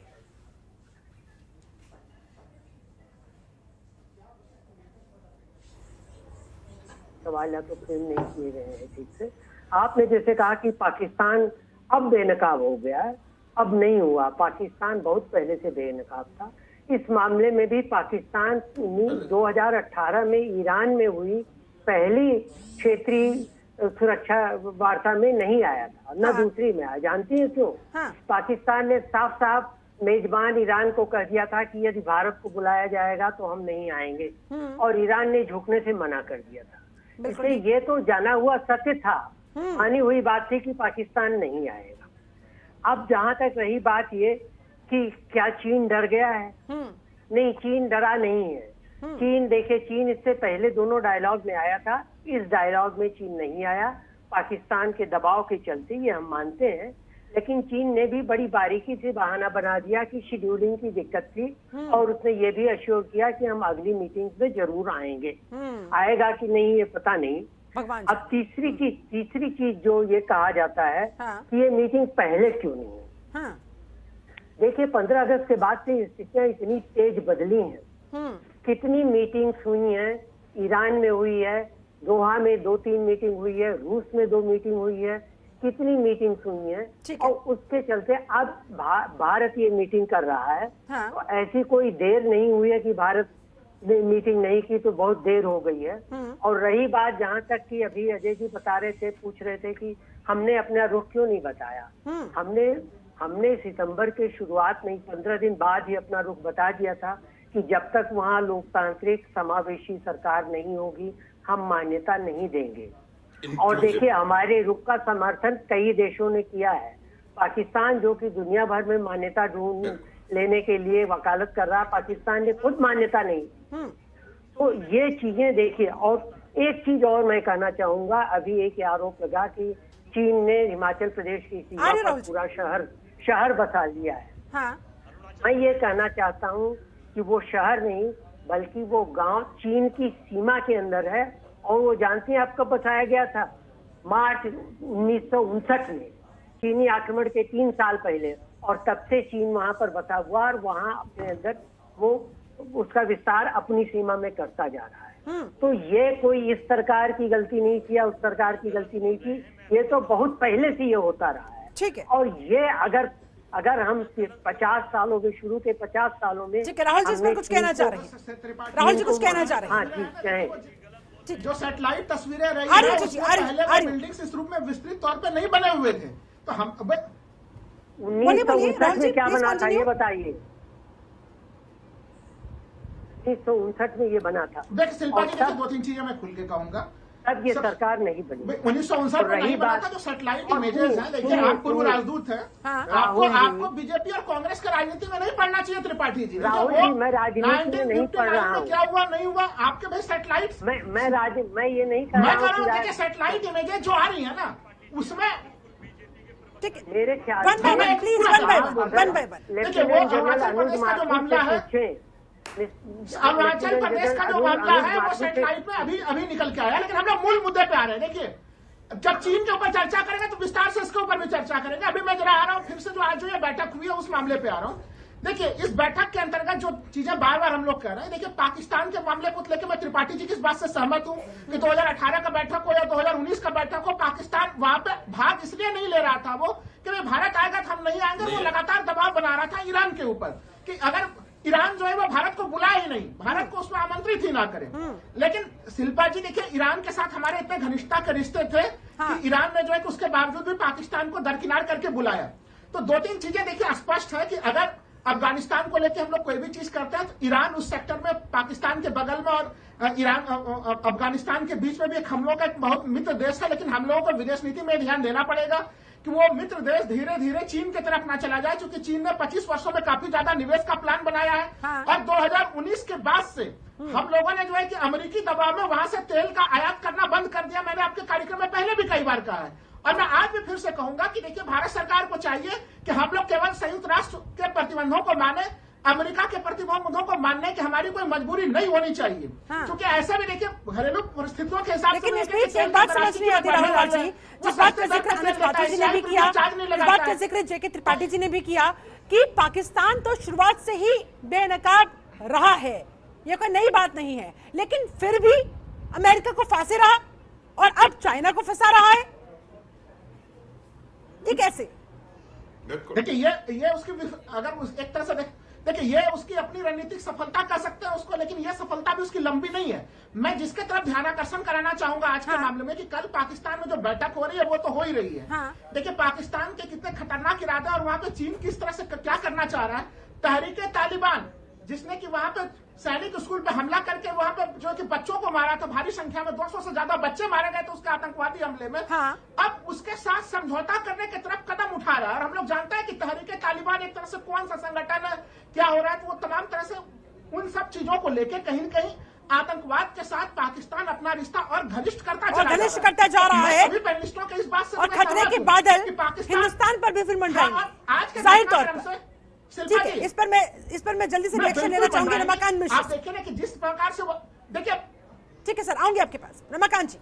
S3: सवाल या तो फ्रेम नहीं किए गए हैं ठीक से। आपने जैसे कहा कि पाकिस्तान अब बेनकाब हो गया है, अब नहीं हुआ। पाकिस्तान बहुत पहले से बेनकाब था। इस मामले में भी पाकिस्तान 2018 में ईरान में हुई पहली क्षेत्रीय सुरक्षा वार्ता में नहीं आया था, न दूसरी में आया। जानती है क्यों? पाकिस्तान ने साफ साफ मेजबान ईरान को कह दिया था कि यदि भारत को बुलाया जाएगा तो हम नहीं आएंगे, और ईरान ने झुकने से मना कर दिया था। इसलिए ये तो जाना हुआ सत्य था, मानी हुई बात थी कि पाकिस्तान नहीं आएगा। अब जहां तक रही बात ये कि क्या चीन डर गया है? नहीं, चीन डरा नहीं है। चीन देखे, चीन इससे पहले दोनों डायलॉग में आया था, इस डायलॉग में चीन नहीं आया पाकिस्तान के दबाव के चलते, ये हम मानते हैं। लेकिन चीन ने भी बड़ी बारीकी से बहाना बना दिया कि शेड्यूलिंग की दिक्कत थी, और उसने ये भी अश्योर किया कि हम अगली मीटिंग्स में जरूर आएंगे। आएगा कि नहीं ये पता नहीं। अब तीसरी चीज जो ये कहा जाता है कि ये मीटिंग पहले क्यों नहीं है। देखिए, 15 अगस्त के बाद से स्थितियां इतनी तेज बदली हैं। कितनी मीटिंग्स हुई हैं? ईरान में हुई है, दोहा में 2-3 मीटिंग हुई है, रूस में 2 मीटिंग हुई है, कितनी मीटिंग्स हुई हैं, और उसके चलते अब भारत ये मीटिंग कर रहा है। तो ऐसी कोई देर नहीं हुई है कि भारत ने मीटिंग नहीं की तो बहुत देर हो गई है। और रही बात जहाँ तक कि अभी अजय जी बता रहे थे, पूछ रहे थे कि हमने अपना रुख क्यों नहीं बताया। हमने सितंबर के शुरुआत में 15 दिन बाद ही अपना रुख बता दिया था कि जब तक वहाँ लोकतांत्रिक समावेशी सरकार नहीं होगी हम मान्यता नहीं देंगे। और देखिए, हमारे रुख का समर्थन कई देशों ने किया है। पाकिस्तान जो कि दुनिया भर में मान्यता ढूंढ लेने के लिए वकालत कर रहा, पाकिस्तान ने खुद मान्यता नहीं। तो ये चीजें देखिए। और एक चीज और मैं कहना चाहूंगा, अभी एक आरोप लगा कि चीन ने हिमाचल प्रदेश की सीमा पर पूरा शहर बसा लिया है। मैं ये कहना चाहता हूँ कि वो शहर नहीं बल्कि वो गांव चीन की सीमा के अंदर है। और वो जानते हैं आप कब बसाया गया था? मार्च 1959 में, चीनी आक्रमण के 3 साल पहले। और तब से चीन वहां पर बसा हुआ और वहां अपने अंदर वो उसका विस्तार अपनी सीमा में करता जा रहा है। तो ये कोई इस सरकार की गलती नहीं थी या उस सरकार की गलती नहीं थी, ये तो बहुत पहले से ये होता रहा है।
S1: ठीक है।
S3: और ये अगर हम 50 सालों में, शुरू के 50 सालों में,
S1: राहुल जी इसमें कुछ कहना चाह रहे हैं? राहुल जी कुछ कहना चाह रहे हैं?
S3: हाँ जी, कहें।
S4: जो सैटेलाइट तस्वीरें रही है उसमें पहले बिल्डिंग्स इस रूप में विस्तृत तौर पे नहीं बने हुए थे। तो हम
S3: 1959 में क्या बना था ये बताइए? 1959 में ये बना था।
S4: देखिए शिल्पा जी, 2-3 चीजें मैं खुल के कहूंगा।
S3: तब ये सरकार नहीं बनी।
S4: 1959 में नहीं बना था। जो सैटेलाइट इमेजेस हैं, देखिए आप पूर्व राजदूत हैं, आपको बीजेपी और कांग्रेस की राजनीति में नहीं पढ़ना चाहिए त्रिपाठी जी।
S3: राहुल जी, मैं राजनीति में नहीं पढ़ रहा हूँ।
S4: क्या हुआ नहीं हुआ आपके भाई सैटेलाइट,
S3: मैं ये नहीं कह रहा हूँ।
S4: देखिए सैटेलाइट इमेजेस जो आ रही है ना, उसमें
S3: मेरे ख्याल
S4: लेफ्टिनेंट जनरल अनुज माथुर से अरुणाचल प्रदेश का जो मामला है वो सैटेलाइट में अभी निकल के आया। लेकिन हम लोग मूल मुद्दे पे आ रहे हैं। देखिए, जब चीन के ऊपर चर्चा करेंगे तो विस्तार से इसके ऊपर भी चर्चा करेंगे। अभी मैं जरा आ रहा हूँ फिर से, जो आज जो ये बैठक हुई है उस मामले पे आ रहा हूँ। देखिए, इस बैठक के अंतर्गत जो चीजें बार बार हम लोग कह रहे हैं, देखिए पाकिस्तान के मामले को लेकर मैं त्रिपाठी जी की इस बात से सहमत हूं कि 2018 का बैठक हो या 2019 का बैठक हो, पाकिस्तान वहां पे भाग इसलिए नहीं ले रहा था वो कि भाई भारत आएगा तो हम नहीं आएंगे। वो लगातार दबाव बना रहा था ईरान के ऊपर कि अगर ईरान जो है वो भारत को बुलाए ही नहीं, भारत को उसमें आमंत्रित ही ना करे। लेकिन शिल्पा जी देखिए, ईरान के साथ हमारे इतने घनिष्ठता के रिश्ते थे कि ईरान ने जो है उसके बावजूद भी पाकिस्तान को दरकिनार करके बुलाया। तो दो तीन चीजें देखिए स्पष्ट है कि अगर अफगानिस्तान को लेकर हम लोग कोई भी चीज करते हैं तो ईरान उस सेक्टर में पाकिस्तान के बगल में और ईरान अफगानिस्तान के बीच में भी एक हम लोग का एक बहुत मित्र देश है। लेकिन हम लोगों को विदेश नीति में ध्यान देना पड़ेगा कि वो मित्र देश धीरे धीरे चीन की तरफ ना चला जाए, क्योंकि चीन ने 25 वर्षों में काफी ज्यादा निवेश का प्लान बनाया है। और 2019 के बाद से हम लोगों ने जो है कि अमेरिकी दबाव में वहां से तेल का आयात करना बंद कर दिया। मैंने आपके कार्यक्रम में पहले भी कई बार कहा है और मैं आज भी फिर से कहूंगा कि देखिए, भारत सरकार को चाहिए कि हम लोग केवल संयुक्त राष्ट्र के प्रतिबंधों को माने, अमेरिका के प्रतिबंधों को मानने की हमारी कोई मजबूरी नहीं होनी चाहिए। क्योंकि ऐसा भी देखिए घरेलू परिस्थितियों के हिसाब से,
S1: लेकिन इस बीच एक बात समझ नहीं आती राहुल जी, जिस बात का जिक्र अनुज माथुर जी ने भी किया, इस बात का जिक्र जेके त्रिपाठी जी ने भी किया कि पाकिस्तान तो शुरुआत से ही बेनकाब रहा है, ये कोई नई बात नहीं है, लेकिन फिर भी अमेरिका को फांसे रहा और अब चाइना को फंसा रहा है। ये कैसे?
S4: देखिए, ये उसकी अगर एक तरह से देखिए, ये उसकी अपनी रणनीतिक सफलता कह सकते हैं उसको, लेकिन ये सफलता भी उसकी लंबी नहीं है। मैं जिसके तरफ ध्यानाकर्षण कराना चाहूंगा आज के मामले में कि कल पाकिस्तान में जो बैठक हो रही है वो तो हो ही रही है। देखिए, पाकिस्तान के कितने खतरनाक इरादे और वहां पे चीन किस तरह से क्या करना चाह रहा है। तहरीके तालिबान जिसने कि वहां पे सैनिक स्कूल पे हमला करके वहां पे जो कि बच्चों को मारा था, भारी संख्या में 200 से ज्यादा बच्चे मारे गए थे उसके आतंकवादी हमले में। अब उसके साथ समझौता करने की तरफ कदम उठा रहा है। और हम लोग जानते हैं कि तहरीके तालिबान एक तरह से कौन सा संगठन है, क्या हो रहा है, तो वो तमाम तरह से उन सब चीजों को लेकर कहीं न कहीं आतंकवाद के साथ पाकिस्तान अपना रिश्ता और घनिष्ठ करता
S1: जा रहा है।
S4: सभी पैनलिस्टों के इस बात से
S1: और खतरे के बादल हिंदुस्तान पर भी फिर मंडराएंगे
S4: आज के
S1: जाहिर तौर पर।
S4: शिल्पा जी,
S1: इस पर मैं जल्दी से रिएक्शन लेना चाहूंगी रमाकांत मिश्र।
S4: आप देखिए ना कि जिस प्रकार से वो देखिए,
S1: ठीक है सर, आऊंगी आपके पास। रमाकांत जी,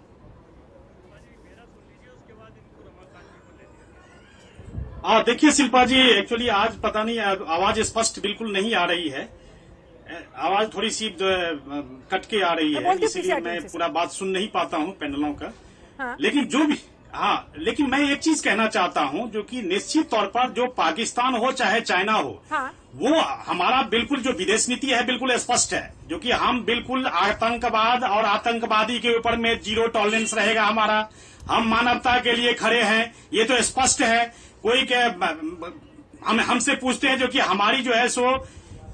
S5: देखिए शिल्पा जी, एक्चुअली आज पता नहीं आवाज स्पष्ट बिल्कुल नहीं आ रही है, आवाज थोड़ी सी कट के आ रही है, इसलिए मैं पूरा बात सुन नहीं पाता हूँ पैनलों का। लेकिन जो भी लेकिन मैं एक चीज कहना चाहता हूं, जो कि निश्चित तौर पर जो पाकिस्तान हो चाहे चाइना हो, वो हमारा बिल्कुल जो विदेश नीति है बिल्कुल स्पष्ट है, जो कि हम बिल्कुल आतंकवाद और आतंकवादी के ऊपर में जीरो टॉलरेंस रहेगा हमारा। हम मानवता के लिए खड़े हैं, ये तो स्पष्ट है। कोई हमसे पूछते हैं जो कि हमारी जो है सो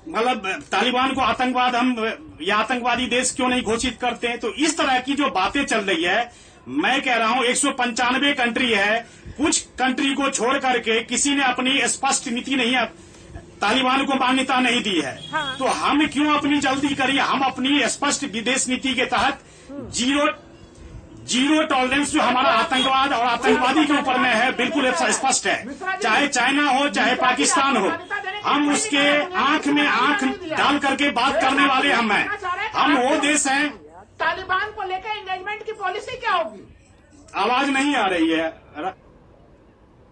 S5: मतलब तालिबान को आतंकवाद हम या आतंकवादी देश क्यों नहीं घोषित करते हैं। तो इस तरह की जो बातें चल रही है, मैं कह रहा हूं 195 कंट्री है, कुछ कंट्री को छोड़ करके किसी ने अपनी स्पष्ट नीति नहीं तालिबान को मान्यता नहीं दी है। तो हम क्यों अपनी जल्दी करिए, हम अपनी स्पष्ट विदेश नीति के तहत जीरो टॉलरेंस जो हमारा आतंकवाद और आतंकवादी के ऊपर में है बिल्कुल स्पष्ट है। चाहे चाइना हो चाहे पाकिस्तान हो, हम उसके आंख में आंख डाल करके बात करने वाले हम वो देश हैं।
S4: तालिबान को लेकर एंगेजमेंट की पॉलिसी क्या होगी?
S5: आवाज नहीं आ रही है।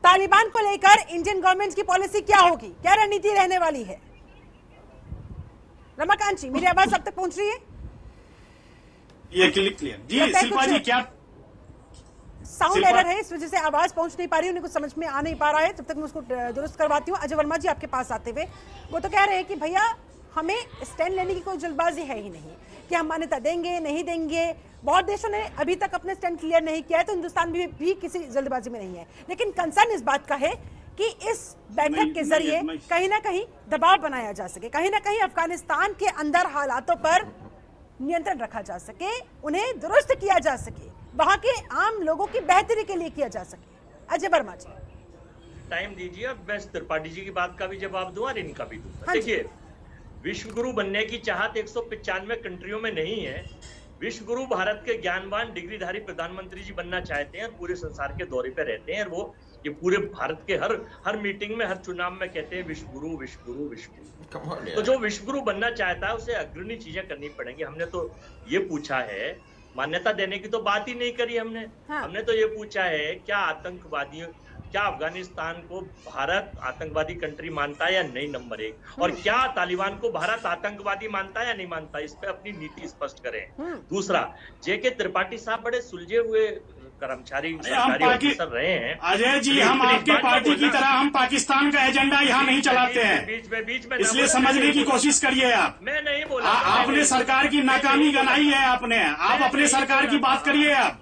S1: तालिबान को लेकर इंडियन गवर्नमेंट की पॉलिसी क्या होगी, क्या रणनीति रहने वाली है? रमाकांत जी, मेरी आवाज अब तक पहुंच रही है?
S5: ये क्लियर जी। शिल्पा जी, क्या
S1: साउंड एरर है, इस वजह से आवाज पहुंच नहीं पा रही, उन्हें कुछ समझ में आ नहीं पा रहा है। जब तक मैं उसको दुरुस्त करवाती हूँ, अजय वर्मा जी आपके पास आते हुए वो तो कह रहे हैं कि भैया हमें स्टैंड लेने की कोई जल्दबाजी है ही नहीं कि हम मान्यता देंगे नहीं देंगे। बहुत देशों ने अभी तक अपने स्टैंड क्लियर नहीं किया है, तो हिंदुस्तान भी किसी जल्दबाजी में नहीं है। लेकिन कंसर्न इस बात का है कि इस बैठक के जरिए कहीं ना कहीं दबाव बनाया जा सके, कहीं ना कहीं अफगानिस्तान के अंदर हालातों पर नियंत्रण रखा जा सके, उन्हें दुरुस्त किया जा सके, वहां के आम लोगों की बेहतरी के लिए किया जा सके। अजय वर्मा जी,
S6: टाइम दीजिए, अब मैं त्रिपाठी जी की बात का भी जवाब दूं और इनका भी दूंगा। देखिए, विश्व गुरु बनने की चाहत 195 कंट्रियों में नहीं है। विश्व गुरु भारत के ज्ञानवान डिग्रीधारी प्रधानमंत्री जी बनना चाहते हैं और पूरे संसार के दौरे पे रहते हैं। और वो ये पूरे भारत के हर मीटिंग में, हर चुनाव में कहते हैं विश्व गुरु विश्व गुरु विश्व गुरु। तो जो विश्व गुरु बनना चाहता है उसे अग्रणी चीजें करनी पड़ेंगी। हमने तो ये पूछा है, मान्यता देने की तो बात ही नहीं करी हमने। हमने तो ये पूछा है क्या आतंकवादियों क्या अफगानिस्तान को भारत आतंकवादी कंट्री मानता है या नहीं, नंबर 1, और क्या तालिबान को भारत आतंकवादी मानता है या नहीं मानता, इस पे अपनी नीति स्पष्ट करें। दूसरा, जेके त्रिपाठी साहब बड़े सुलझे हुए कर्मचारी सरकारी ऑफिसर रहे हैं।
S5: अजय जी, हम आपके पार्टी की तरह हम पाकिस्तान का एजेंडा यहाँ नहीं चलाते हैं,
S6: बीच में
S5: इसलिए समझने की कोशिश करिए आप।
S6: मैं नहीं बोला,
S5: आपने सरकार की नाकामी गनाई है, आपने आप अपने सरकार की बात करिए आप,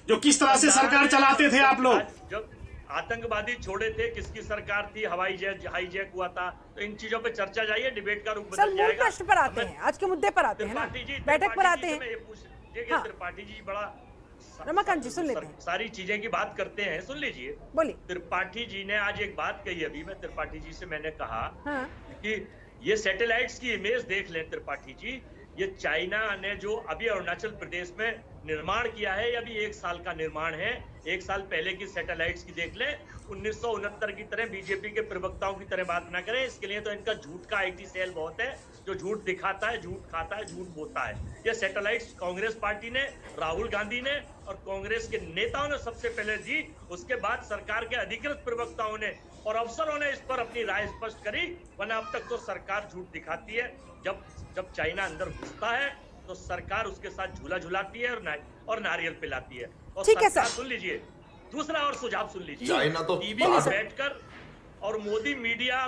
S5: जो किस तरह से सरकार चलाते थे आप लोग।
S6: जब आतंकवादी छोड़े थे, किसकी सरकार थी, हाईजैक हुआ था, तो इन चीजों पे चर्चा जाइए, डिबेट का रूप बदल जाएगा।
S1: प्रश्न पर आते हैं, आज के मुद्दे पर आते हैं ना, बैठक पर आते हैं।
S6: त्रिपाठी जी बड़ा
S1: रमाकांत जी सुन लेते हैं,
S6: सारी चीजें की बात करते हैं, सुन लीजिए।
S1: बोलिए।
S6: त्रिपाठी जी ने आज एक बात कही, अभी मैं त्रिपाठी जी से मैंने कहा कि ये सैटेलाइट्स की इमेज देख लें त्रिपाठी जी, ये चाइना ने जो अभी अरुणाचल प्रदेश में निर्माण किया है, ये अभी 1 साल का निर्माण है। 1 साल पहले की सैटेलाइट्स की देख लें। 1969 की तरह बीजेपी के प्रवक्ताओं की तरह बात ना करें, इसके लिए तो इनका झूठ का IT सेल बहुत है, जो झूठ दिखाता है, झूठ खाता है, झूठ बोलता है। ये सैटेलाइट्स कांग्रेस पार्टी ने, राहुल गांधी ने और कांग्रेस के नेताओं ने सबसे पहले दी, उसके बाद सरकार के अधिकृत प्रवक्ताओं ने और अफसरों ने इस पर अपनी राय स्पष्ट करी, वरना अब तक तो सरकार झूठ दिखाती है। जब चाइना अंदर घुसता है तो सरकार उसके साथ झूला झुलाती है और नारियल पिलाती है। और
S1: ठीक है
S6: सरकार,
S1: सर,
S6: सुन लीजिए, दूसरा और सुझाव सुन लीजिए।
S2: चाइना तो
S6: टीवी में बैठकर और मोदी मीडिया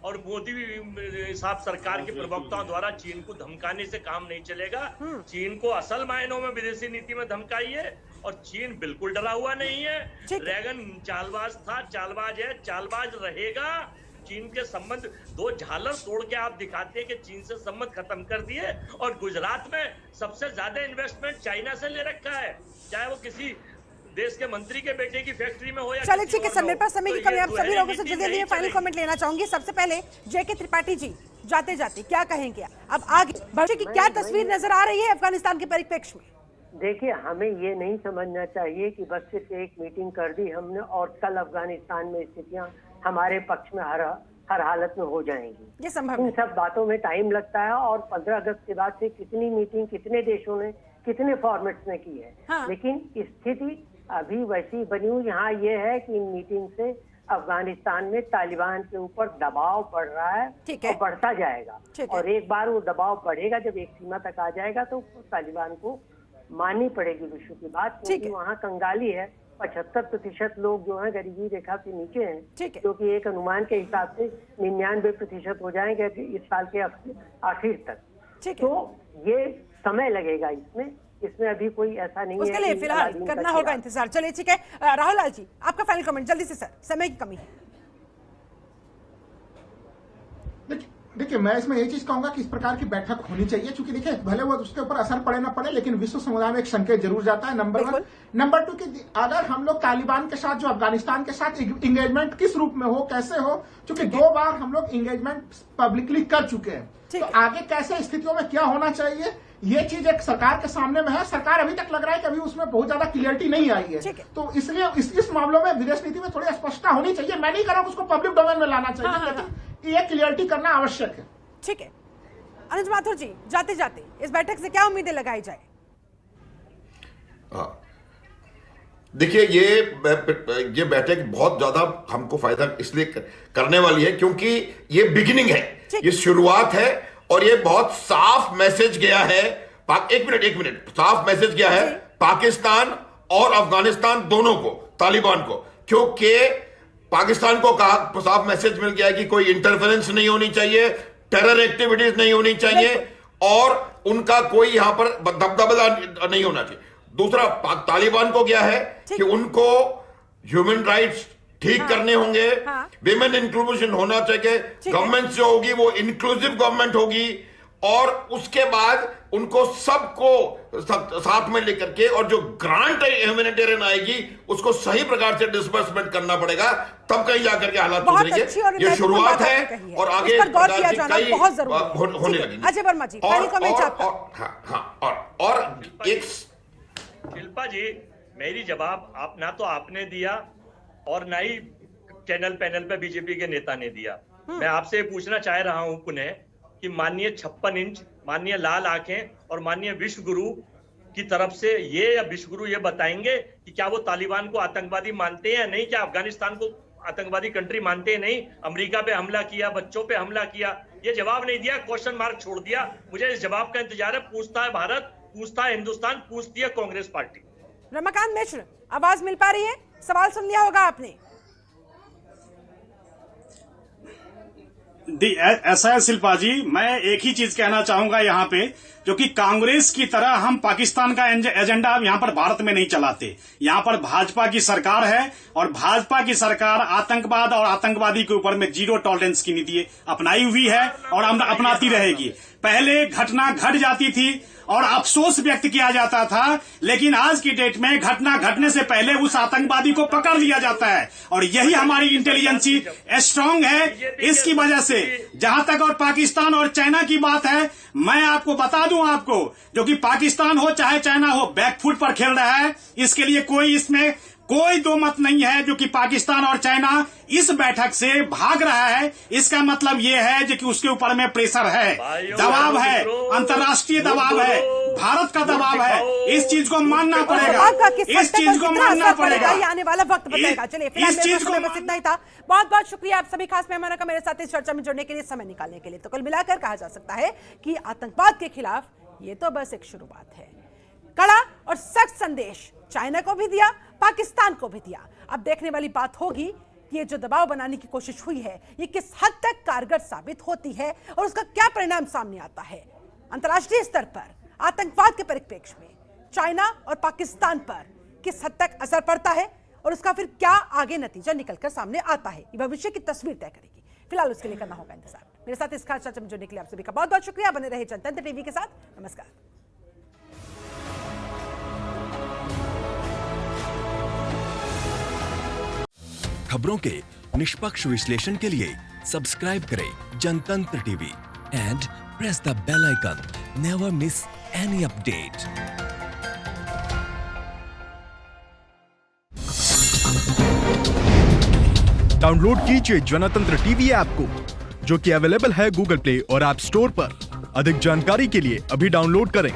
S6: और मोदी साहब सरकार के प्रवक्ताओं द्वारा चीन को धमकाने से काम नहीं चलेगा। चीन को असल मायनों में विदेशी नीति में धमकाइए, और चीन बिल्कुल डरा हुआ नहीं है। रैगन चालबाज था, चालबाज है, चालबाज रहेगा। चीन के संबंध, 2 झालर तोड़ के आप दिखाते हैं कि चीन से संबंध खत्म कर दिए, और गुजरात में सबसे ज्यादा इन्वेस्टमेंट चाइना से ले रखा है, चाहे वो किसी देश के मंत्री के बेटे की फैक्ट्री में हो या
S1: चलिए ठीक है सर, मेरे पास समय की कमी, आप सभी लोगों से जल्दी फाइनल कमेंट लेना चाहूंगी। सबसे पहले जेके त्रिपाठी जी, जाते जाते क्या कहेंगे, अब आगे भविष्य की क्या तस्वीर नजर आ रही है अफगानिस्तान के परिप्रेक्ष्य में?
S3: देखिए, हमें ये नहीं समझना चाहिए कि बस सिर्फ एक मीटिंग कर दी हमने और कल अफगानिस्तान में स्थितियां हमारे पक्ष में हर हालत में हो जाएंगी।
S1: ये संभव
S3: इन सब बातों में टाइम लगता है, और 15 अगस्त के बाद से कितनी मीटिंग कितने देशों ने कितने फॉर्मेट्स में की है। लेकिन स्थिति अभी वैसी बनी हुई यहाँ ये है कि इन मीटिंग से अफगानिस्तान में तालिबान के ऊपर दबाव बढ़ रहा है और बढ़ता जाएगा, और एक बार वो दबाव बढ़ेगा, जब एक सीमा तक आ जाएगा तो तालिबान को माननी पड़ेगी विश्व की बात, क्योंकि वहाँ कंगाली है। 75% लोग जो हैं गरीबी रेखा के नीचे हैं, क्योंकि एक अनुमान के हिसाब से 99% हो जाएंगे इस साल के आखिर तक। तो ये समय लगेगा, इसमें अभी कोई ऐसा नहीं है,
S1: उसके लिए फिलहाल करना होगा इंतजार। चलिए ठीक है, राहुल लाल जी आपका फाइनल कमेंट जल्दी से सर, समय की कमी है।
S4: देखिए, मैं इसमें यही चीज कहूंगा कि इस प्रकार की बैठक होनी चाहिए, क्योंकि देखिए भले वो उसके ऊपर असर पड़े ना पड़े, लेकिन विश्व समुदाय में एक संकेत जरूर जाता है, नंबर 1। नंबर 2 कि अगर हम लोग तालिबान के साथ, जो अफगानिस्तान के साथ इंगेजमेंट किस रूप में हो, कैसे हो, क्योंकि 2 बार हम लोग इंगेजमेंट पब्लिकली कर चुके हैं, तो आगे कैसे स्थितियों में क्या होना चाहिए, ये चीज एक सरकार के सामने में है। सरकार अभी तक लग रहा है कि अभी उसमें बहुत ज्यादा क्लियरिटी नहीं आई है, तो इसलिए इस मामलों में विदेश नीति में थोड़ी स्पष्टता होनी चाहिए। मैं नहीं कह रहा हूं उसको पब्लिक डोमेन में लाना चाहिए, लेकिन ये क्लियरिटी करना आवश्यक है।
S1: ठीक है, अनुज माथुर जी, जाते जाते इस बैठक से क्या उम्मीदें लगाई जाए?
S2: देखिए, ये बैठक बहुत ज्यादा हमको फायदा इसलिए करने वाली है क्योंकि ये बिगिनिंग है, ये शुरुआत है, और ये बहुत साफ मैसेज गया है। एक मिनट साफ मैसेज गया है पाकिस्तान और अफगानिस्तान दोनों को, तालिबान को, क्योंकि पाकिस्तान को कहा, साफ मैसेज मिल गया है कि कोई इंटरफेरेंस नहीं होनी चाहिए, टेरर एक्टिविटीज नहीं होनी चाहिए, और उनका कोई यहां पर दबदबा नहीं होना चाहिए। दूसरा, तालिबान को क्या है कि उनको ह्यूमन राइट्स ठीक करने होंगे, विमेन इंक्लूजन होना चाहिए, गवर्नमेंट जो होगी वो इंक्लूसिव गवर्नमेंट होगी, और उसके बाद उनको सबको साथ में लेकर के, और जो ग्रांट ह्यूमैनिटेरियन आएगी उसको सही प्रकार से डिस्बर्समेंट करना पड़ेगा, तब कहीं जाकर के हालात सुधरेंगे। ये शुरुआत है, और आगे कई होने लगेंगे।
S1: अजय वर्मा जी,
S2: और एक
S6: शिल्पा जी, मेरी जवाब आप ना तो आपने दिया और ना ही चैनल पैनल पे बीजेपी के नेता ने दिया। मैं आपसे पूछना चाह रहा हूं पुनः कि माननीय 56 इंच, माननीय लाल आंखें और माननीय विश्व गुरु की तरफ से ये या विश्वगुरु ये बताएंगे कि क्या वो तालिबान को आतंकवादी मानते हैं या नहीं, क्या अफगानिस्तान को आतंकवादी कंट्री मानते हैं नहीं, अमेरिका पे हमला किया, बच्चों पे हमला किया, ये जवाब नहीं दिया, क्वेश्चन मार्क छोड़ दिया। मुझे इस जवाब का इंतजार है। पूछता है भारत, पूछता है हिंदुस्तान, पूछती है कांग्रेस पार्टी।
S1: रमाकांत मिश्र, आवाज मिल पा रही है? सवाल सुन लिया होगा आपने।
S5: ऐसा है शिल्पा जी, मैं एक ही चीज कहना चाहूंगा यहाँ पे, जो कि कांग्रेस की तरह हम पाकिस्तान का एजेंडा अब यहाँ पर भारत में नहीं चलाते। यहाँ पर भाजपा की सरकार है और भाजपा की सरकार आतंकवाद और आतंकवादी के ऊपर में जीरो टॉलरेंस की नीति अपनाई हुई है और अपनाती रहेगी। पहले घटना घट जाती थी और अफसोस व्यक्त किया जाता था, लेकिन आज की डेट में घटना घटने से पहले उस आतंकवादी को पकड़ लिया जाता है और यही हमारी इंटेलिजेंसी स्ट्रांग है। इसकी वजह से जहां तक और पाकिस्तान और चाइना की बात है, मैं आपको बता दूं, आपको जो कि पाकिस्तान हो चाहे चाइना हो बैकफुट पर खेल रहा है। इसके लिए कोई इसमें कोई दो मत नहीं है। जो कि पाकिस्तान और चाइना इस बैठक से भाग रहा है, इसका मतलब ये है जो कि उसके ऊपर में प्रेशर है, दबाव है, अंतर्राष्ट्रीय दबाव है, भारत का दबाव है। इस चीज को मानना पड़ेगा, इस चीज को मानना पड़ेगा।
S1: आने वाला वक्त बताएगा। चलिए फिलहाल बस इतना ही था। बहुत बहुत शुक्रिया आप सभी खास मेहमानों का मेरे साथ इस चर्चा में जुड़ने के लिए, समय निकालने के लिए। तो कुल मिलाकर कहा जा सकता है कि आतंकवाद के खिलाफ ये तो बस एक शुरुआत है। कड़ा और सख्त संदेश चाइना को भी दिया, पाकिस्तान को भी दिया। अब देखने वाली बात होगी कि ये जो दबाव बनाने की कोशिश हुई है, ये किस हद तक कारगर साबित होती है और उसका क्या परिणाम सामने आता है। अंतर्राष्ट्रीय स्तर पर आतंकवाद के परिप्रेक्ष्य में चाइना और पाकिस्तान पर किस हद तक असर पड़ता है और उसका फिर क्या आगे नतीजा निकलकर सामने आता है, ये भविष्य की तस्वीर तय करेगी। फिलहाल उसके लिए करना होगा इंतजार। मेरे साथ इस खास चर्चा में जुड़ने के लिए आप सभी का बहुत बहुत शुक्रिया। बने रहे जनतंत्र टीवी के साथ। नमस्कार।
S7: खबरों के निष्पक्ष विश्लेषण के लिए सब्सक्राइब करें Jantantra TV and press the bell icon. Never miss any update.
S8: Download कीजिए जनतंत्र टीवी ऐप को, जो कि अवेलेबल है गूगल प्ले और ऐप स्टोर पर। अधिक जानकारी के लिए अभी डाउनलोड करें।